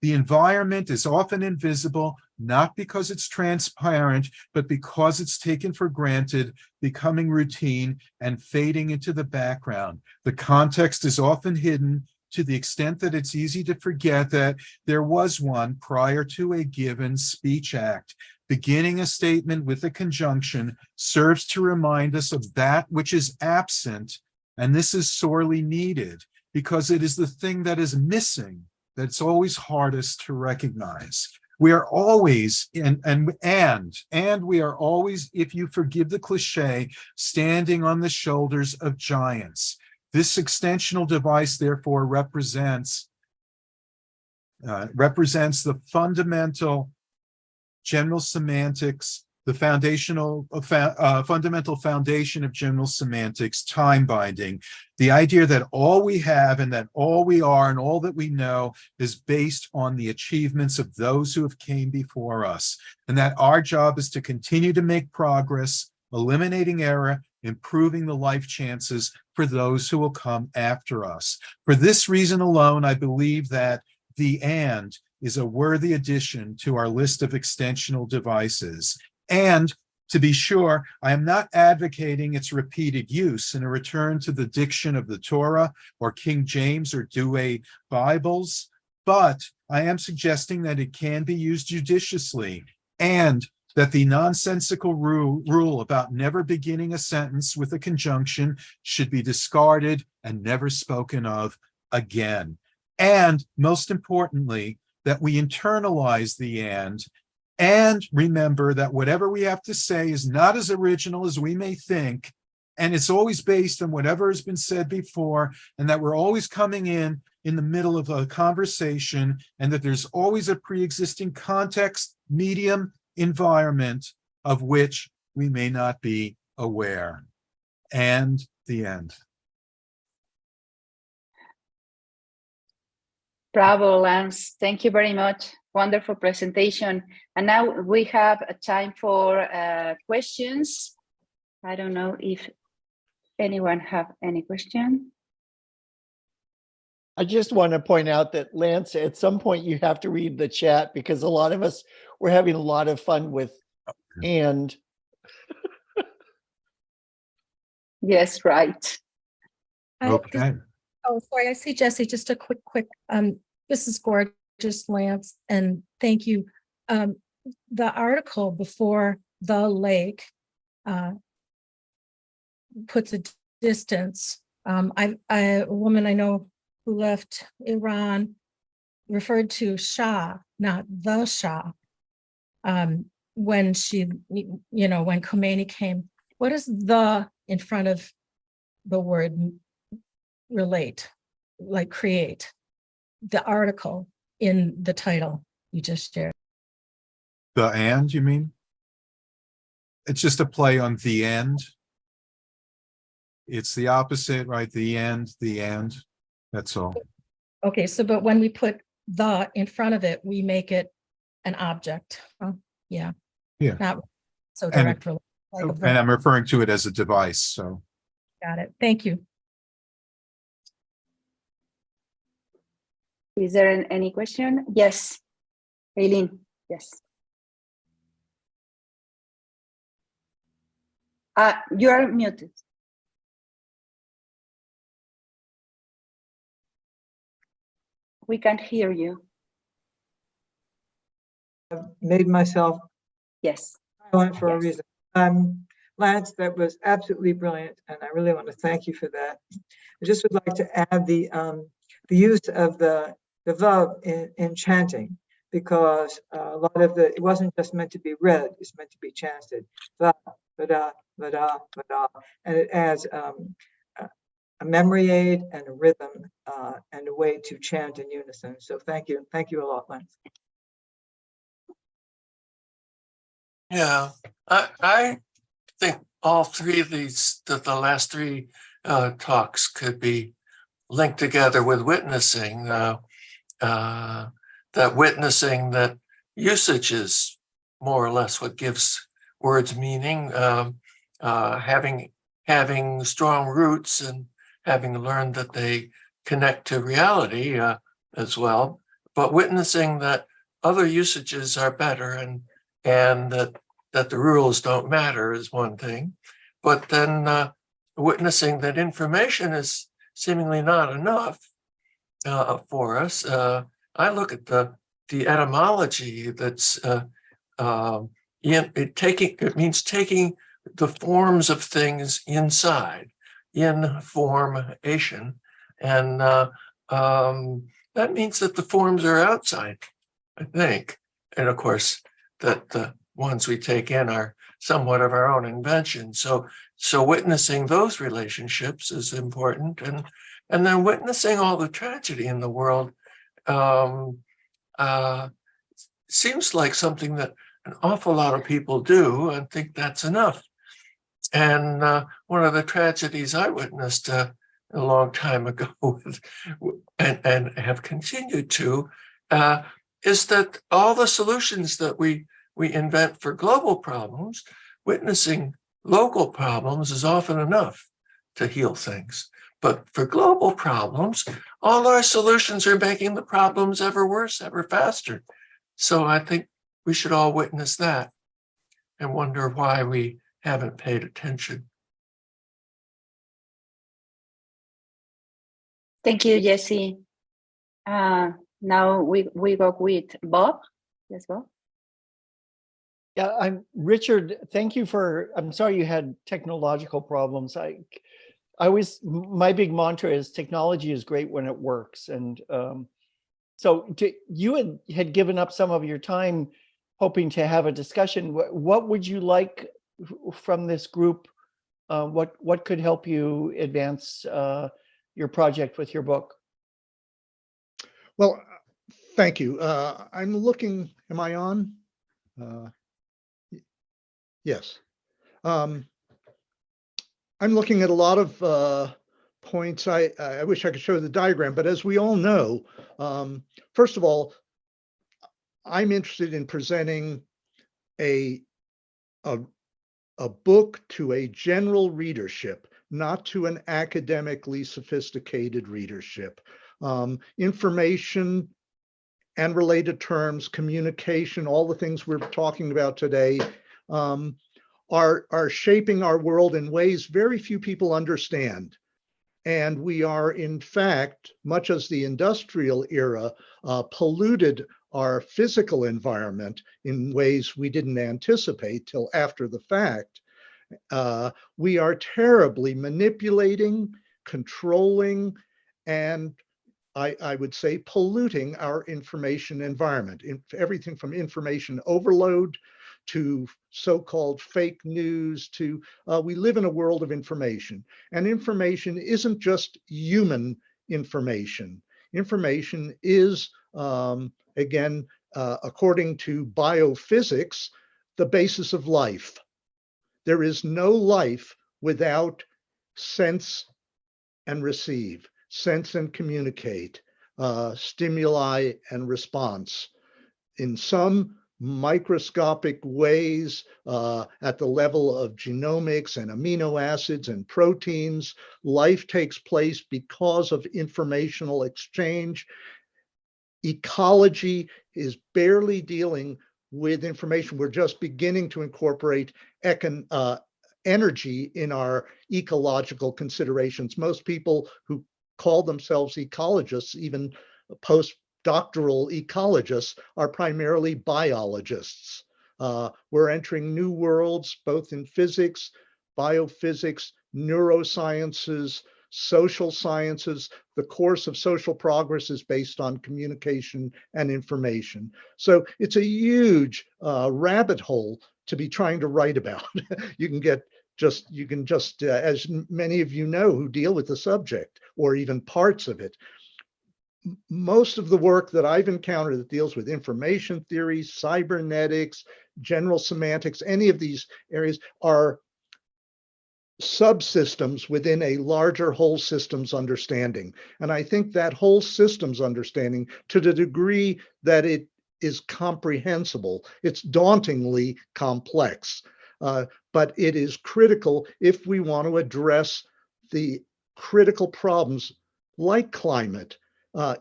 The environment is often invisible, not because it's transparent, but because it's taken for granted, becoming routine and fading into the background. The context is often hidden to the extent that it's easy to forget that there was one prior to a given speech act. Beginning a statement with a conjunction serves to remind us of that which is absent, and this is sorely needed because it is the thing that is missing that's always hardest to recognize. We are always, and we are always, if you forgive the cliche, standing on the shoulders of giants. This extensional device, therefore, represents the fundamental general semantics, the fundamental foundation of general semantics, time binding, the idea that all we have and that all we are and all that we know is based on the achievements of those who have came before us, and that our job is to continue to make progress, eliminating error, improving the life chances for those who will come after us. For this reason alone, I believe that the and is a worthy addition to our list of extensional devices. And To be sure, I am not advocating its repeated use in a return to the diction of the Torah or King James or Douay Bibles, but I am suggesting that it can be used judiciously, and that the nonsensical rule about never beginning a sentence with a conjunction should be discarded and never spoken of again. And most importantly, that we internalize the and remember that whatever we have to say is not as original as we may think, and it's always based on whatever has been said before, and that we're always coming in the middle of a conversation, and that there's always a pre-existing context, medium, environment of which we may not be aware. And the end. Bravo, Lance. Thank you very much. Wonderful presentation. And now we have a time for questions. I don't know if anyone have any question. I just want to point out that, Lance, at some point you have to read the chat, because a lot of us were having a lot of fun with and. Yes, right. Okay. Oh, sorry. I see Jesse. Just a quick. This is gorgeous, Lance, and thank you. The article before the lake puts a distance. A woman I know who left Iran referred to Shah, not the Shah, when she, when Khomeini came. What does the in front of the word relate, like create? The article in the title you just shared. The and, you mean? It's just a play on the end. It's the opposite, right? The end, the and. That's all. Okay, so but when we put the in front of it, we make it an object. Oh, yeah. Yeah. Not so direct. Like a verb. And I'm referring to it as a device, so. Got it. Thank you. Is there any question? Yes. Eileen, yes. You are muted. We can't hear you. I've made myself Yes. silent for a reason. Lance, that was absolutely brilliant, and I really want to thank you for that. I just would like to add the use of the verb in chanting, because a lot of it wasn't just meant to be read; it's meant to be chanted. Va, va-da, va-da, va-da, and it adds a memory aid and a rhythm and a way to chant in unison. So thank you a lot, Lance. Yeah, I think all three of these, the last three talks could be linked together with witnessing. That witnessing that usage is more or less what gives words meaning. Having strong roots and having learned that they connect to reality as well, but witnessing that other usages are better and that the rules don't matter is one thing, but then witnessing that information is seemingly not enough for us. I look at the etymology that's it means taking the forms of things inside, information, and that means that the forms are outside, I think, and of course that the ones we take in are somewhat of our own invention. So witnessing those relationships is important, and then witnessing all the tragedy in the world seems like something that an awful lot of people do and think that's enough. And one of the tragedies I witnessed a long time ago and have continued to is that all the solutions that we invent for global problems, witnessing local problems is often enough to heal things. But for global problems, all our solutions are making the problems ever worse, ever faster. So I think we should all witness that. and wonder why we haven't paid attention. Thank you, Jesse. Now we go with Bob. Yes, Bob. Yeah, I'm Richard. Thank you for, I'm sorry you had technological problems. My big mantra is technology is great when it works. And you had given up some of your time hoping to have a discussion. What would you like from this group? What could help you advance your project with your book? Well, thank you. I'm looking, am I on? Yes. I'm looking at a lot of points. I wish I could show the diagram, but as we all know, first of all, I'm interested in presenting a book to a general readership, not to an academically sophisticated readership. Information and related terms, communication, all the things we're talking about today are shaping our world in ways very few people understand. And we are, in fact, much as the industrial era polluted our physical environment in ways we didn't anticipate till after the fact, we are terribly manipulating, controlling, and I would say polluting our information environment. Everything from information overload to so-called fake news to we live in a world of information. And information isn't just human information. Information is, again, according to biophysics, the basis of life. There is no life without sense and receive, sense and communicate, stimuli and response. In some microscopic ways, at the level of genomics and amino acids and proteins, life takes place because of informational exchange. Ecology is barely dealing with information. We're just beginning to incorporate energy in our ecological considerations. Most people who call themselves ecologists, even postdoctoral ecologists, are primarily biologists. We're entering new worlds, both in physics, biophysics, neurosciences, social sciences. The course of social progress is based on communication and information. So it's a huge rabbit hole to be trying to write about. You can just, as many of you know who deal with the subject or even parts of it, most of the work that I've encountered that deals with information theory, cybernetics, general semantics, any of these areas are subsystems within a larger whole systems understanding. And I think that whole systems understanding, to the degree that it is comprehensible, it's dauntingly complex, but it is critical if we want to address the critical problems like climate.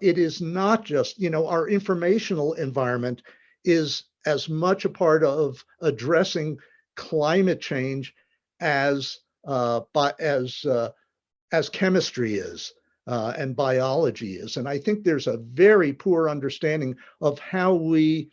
It is not just, our informational environment is as much a part of addressing climate change as chemistry is and biology is. And I think there's a very poor understanding of how we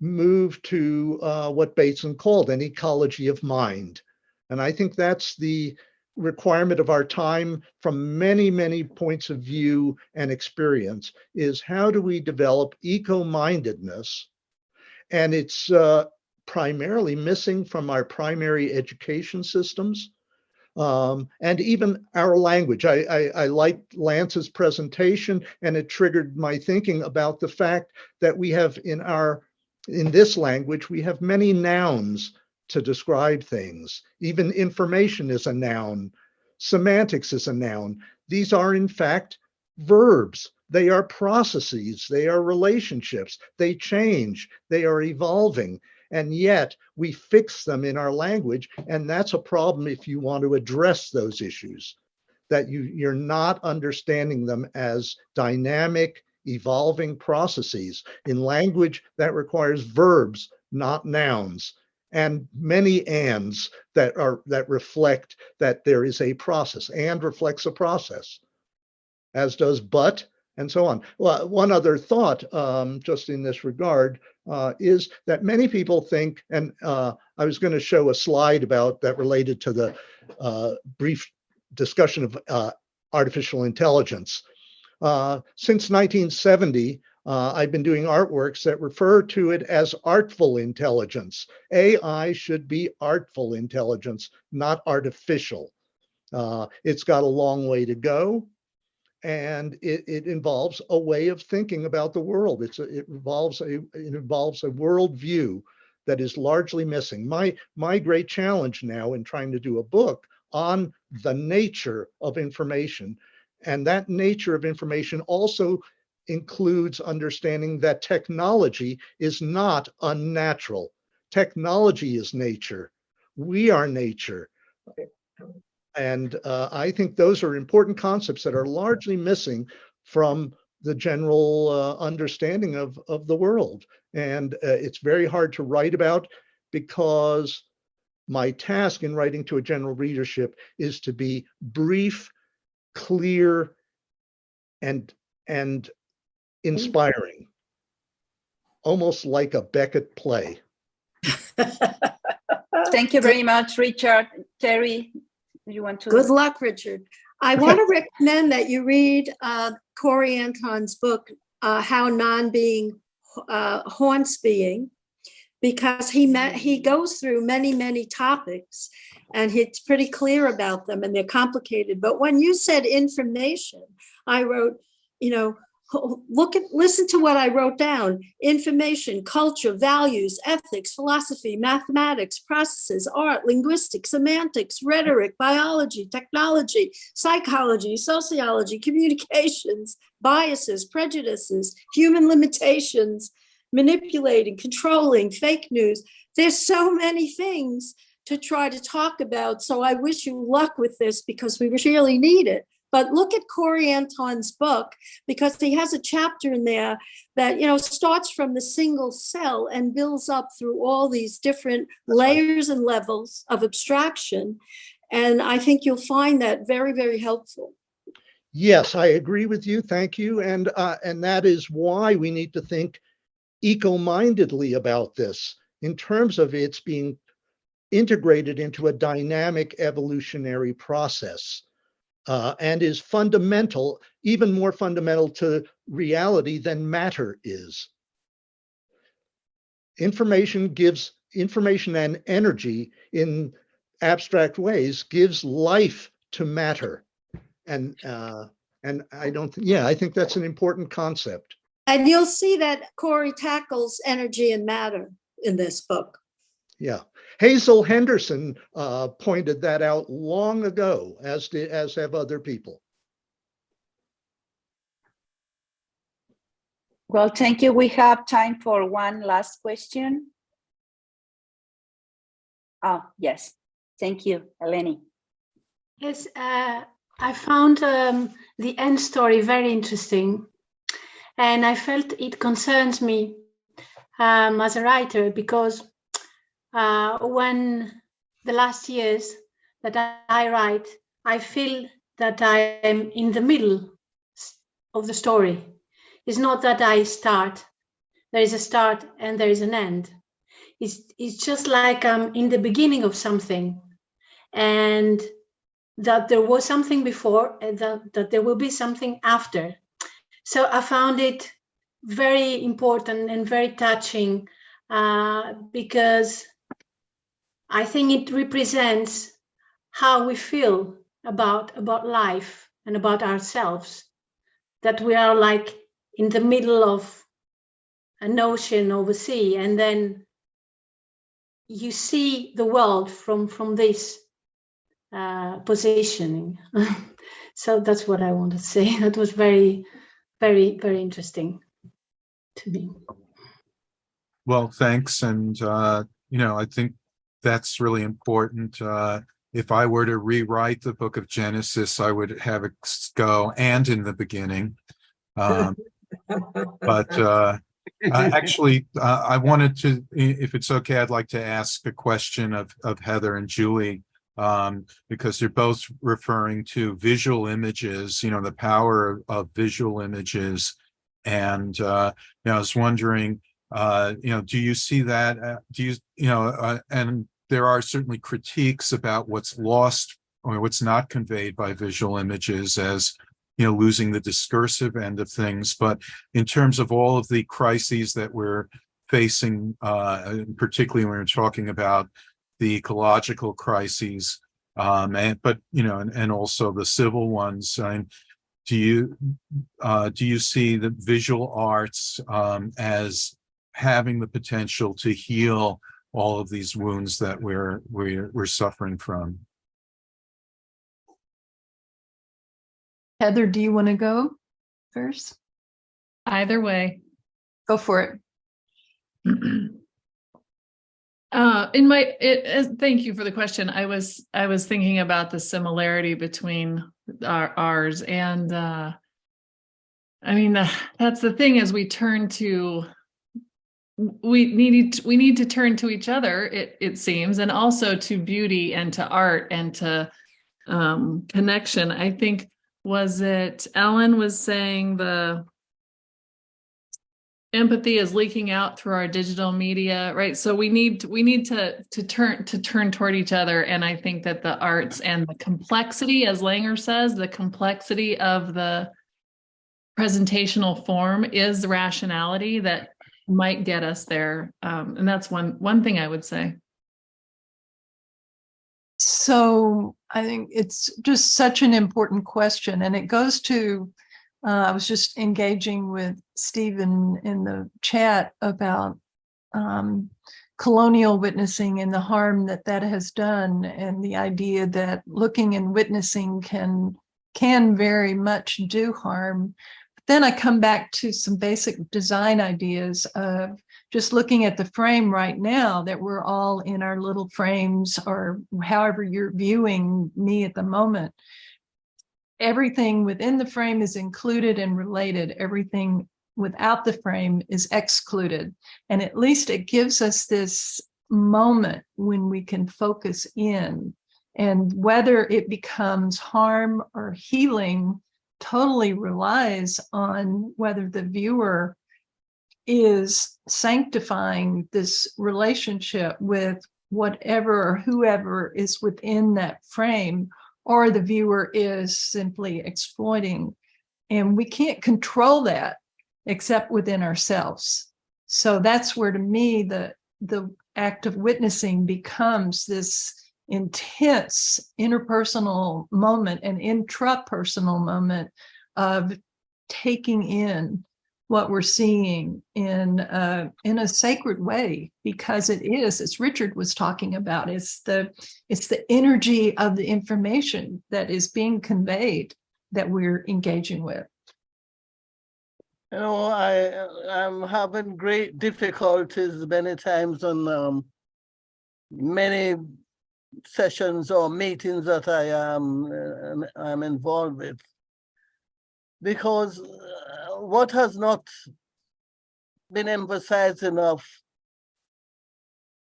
move to what Bateson called an ecology of mind. And I think that's the requirement of our time from many, many points of view and experience, is how do we develop eco-mindedness? And it's primarily missing from our primary education systems. And even our language. I liked Lance's presentation, and it triggered my thinking about the fact that we have in this language, we have many nouns to describe things. Even information is a noun. Semantics is a noun. These are, in fact, verbs. They are processes. They are relationships. They change. They are evolving. And yet we fix them in our language. And that's a problem if you want to address those issues, that you're not understanding them as dynamic, evolving processes. In language, that requires verbs, not nouns. and many ands that reflect that there is a process. And reflects a process, as does but, and so on. Well, one other thought, just in this regard, is that many people think, and I was going to show a slide about that related to the brief discussion of artificial intelligence. Since 1970, I've been doing artworks that refer to it as artful intelligence. AI should be artful intelligence, not artificial. It's got a long way to go, and it involves a way of thinking about the world. It involves a worldview that is largely missing. My great challenge now in trying to do a book on the nature of information, and that nature of information also includes understanding that technology is not unnatural. Technology is nature. We are nature. And I think those are important concepts that are largely missing from the general understanding of the world. And it's very hard to write about, because my task in writing to a general readership is to be brief, clear, and inspiring, almost like a Beckett play. Thank you very much, Richard. Terry, you want to? Good luck, Richard. I want to recommend that you read Corey Anton's book, How Non-Being Haunts Being, because he goes through many topics, and he's pretty clear about them, and they're complicated. But when you said information, I wrote, listen to what I wrote down: information, culture, values, ethics, philosophy, mathematics, processes, art, linguistics, semantics, rhetoric, biology, technology, psychology, sociology, communications, biases, prejudices, human limitations, manipulating, controlling, fake news. There's so many things to try to talk about. So I wish you luck with this, because we really need it. But look at Corey Anton's book, because he has a chapter in there that, starts from the single cell and builds up through all these different layers and levels of abstraction. And I think you'll find that very, very helpful. Yes, I agree with you. Thank you. And that is why we need to think eco-mindedly about this, in terms of its being integrated into a dynamic evolutionary process. And is fundamental, even more fundamental to reality than matter is. Information and energy in abstract ways gives life to matter. And I think that's an important concept. And you'll see that Corey tackles energy and matter in this book. Yeah. Hazel Henderson pointed that out long ago, as have other people. Well, thank you. We have time for one last question. Oh, yes. Thank you, Eleni. Yes, I found the end story very interesting, and I felt it concerns me as a writer, because when the last years that I write, I feel that I am in the middle of the story. It's not that I start. There is a start and there is an end. It's just like I'm in the beginning of something, and that there was something before, and that there will be something after. So I found it very important and very touching, because I think it represents how we feel about life and about ourselves, that we are like in the middle of an ocean or a sea, and then you see the world from this positioning. So that's what I want to say. That was very, very, very interesting to me. Well, thanks. And, I think that's really important. If I were to rewrite the book of Genesis, I would have it go "and in the beginning." But Actually, I wanted to, if it's okay, I'd like to ask a question of Heather and Julie, because they're both referring to visual images, the power of visual images. And I was wondering, do you see that? And there are certainly critiques about what's lost or what's not conveyed by visual images as losing the discursive end of things. But in terms of all of the crises that we're facing, particularly when we're talking about the ecological crises, and also the civil ones, do you see the visual arts as having the potential to heal all of these wounds that we're suffering from? Heather, do you want to go first? Either way. Go for it. Thank you for the question. I was thinking about the similarity between ours, and that's the thing, as we need to turn to each other, it seems, and also to beauty and to art and to connection. I think, was it Ellen was saying the empathy is leaking out through our digital media, right? So we need to turn toward each other. And I think that the arts and the complexity, as Langer says, the complexity of the presentational form is the rationality that might get us there. And that's one thing I would say. So I think it's just such an important question, and it goes to, I was just engaging with Stephen in the chat about colonial witnessing and the harm that has done, and the idea that looking and witnessing can very much do harm. But then I come back to some basic design ideas of just looking at the frame right now, that we're all in our little frames, or however you're viewing me at the moment. Everything within the frame is included and related. Everything without the frame is excluded. And at least it gives us this moment when we can focus in, and whether it becomes harm or healing totally relies on whether the viewer is sanctifying this relationship with whatever or whoever is within that frame, or the viewer is simply exploiting. And we can't control that except within ourselves. So that's where, to me, the act of witnessing becomes this intense interpersonal moment, an intrapersonal moment of taking in what we're seeing in a sacred way, because it is, as Richard was talking about, it's the energy of the information that is being conveyed that we're engaging with. I'm having great difficulties many times on many sessions or meetings that I'm involved with, because what has not been emphasized enough,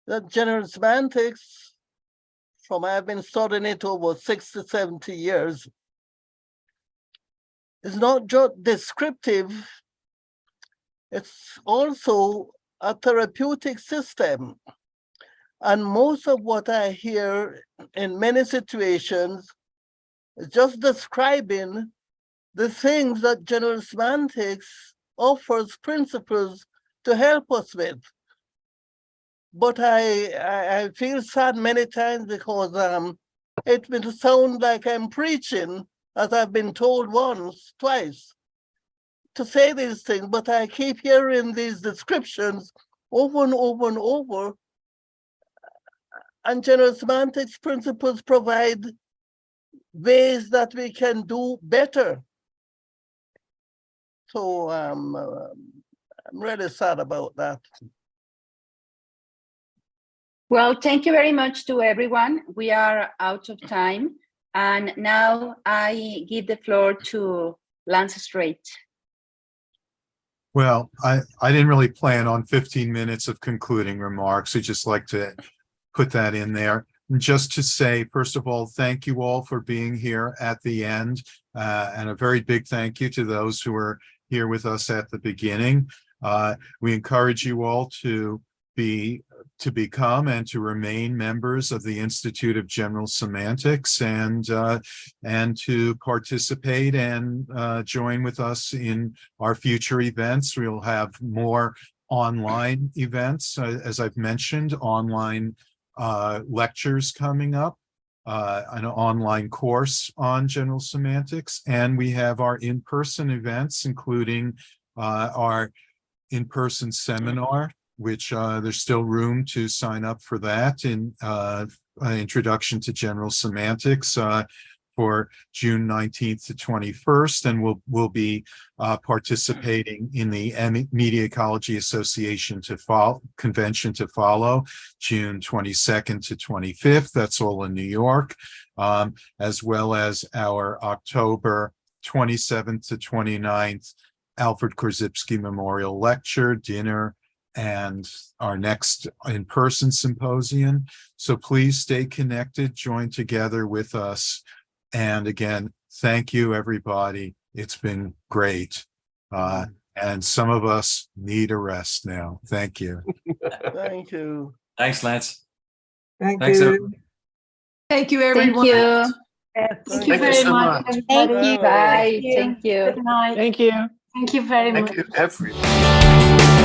that general semantics, I've been studying it over 60, 70 years, is not just descriptive, it's also a therapeutic system. And most of what I hear in many situations is just describing the things that general semantics offers principles to help us with. But I feel sad many times because it will sound like I'm preaching, as I've been told once, twice, to say these things, but I keep hearing these descriptions over and over and over. And general semantics principles provide ways that we can do better. So I'm really sad about that. Well, thank you very much to everyone. We are out of time. And now I give the floor to Lance Strate. Well, I didn't really plan on 15 minutes of concluding remarks. I just like to put that in there. And just to say, first of all, thank you all for being here at the end. And a very big thank you to those who were here with us at the beginning. We encourage you all to become and to remain members of the Institute of General Semantics and to participate and join with us in our future events. We'll have more online events, as I've mentioned, online lectures coming up, an online course on general semantics, and we have our in-person events, including our in-person seminar, which there's still room to sign up for that in Introduction to General Semantics for June 19th to 21st, and we'll be participating in the Media Ecology Association convention to follow June 22nd to 25th. That's all in New York, as well as our October 27th to 29th Alfred Korzybski Memorial Lecture, dinner, and our next in-person symposium. So please stay connected, join together with us. And again, thank you, everybody. It's been great. And some of us need a rest now. Thank you. Thank you. Thanks, Lance. Thanks, Thanks, you. everyone. Thank you, Thank everyone. you. Thank you Thank you very so much. much. everybody. Bye. Thank you. Good night. Thank you. Thank you very much. Thank you, everyone.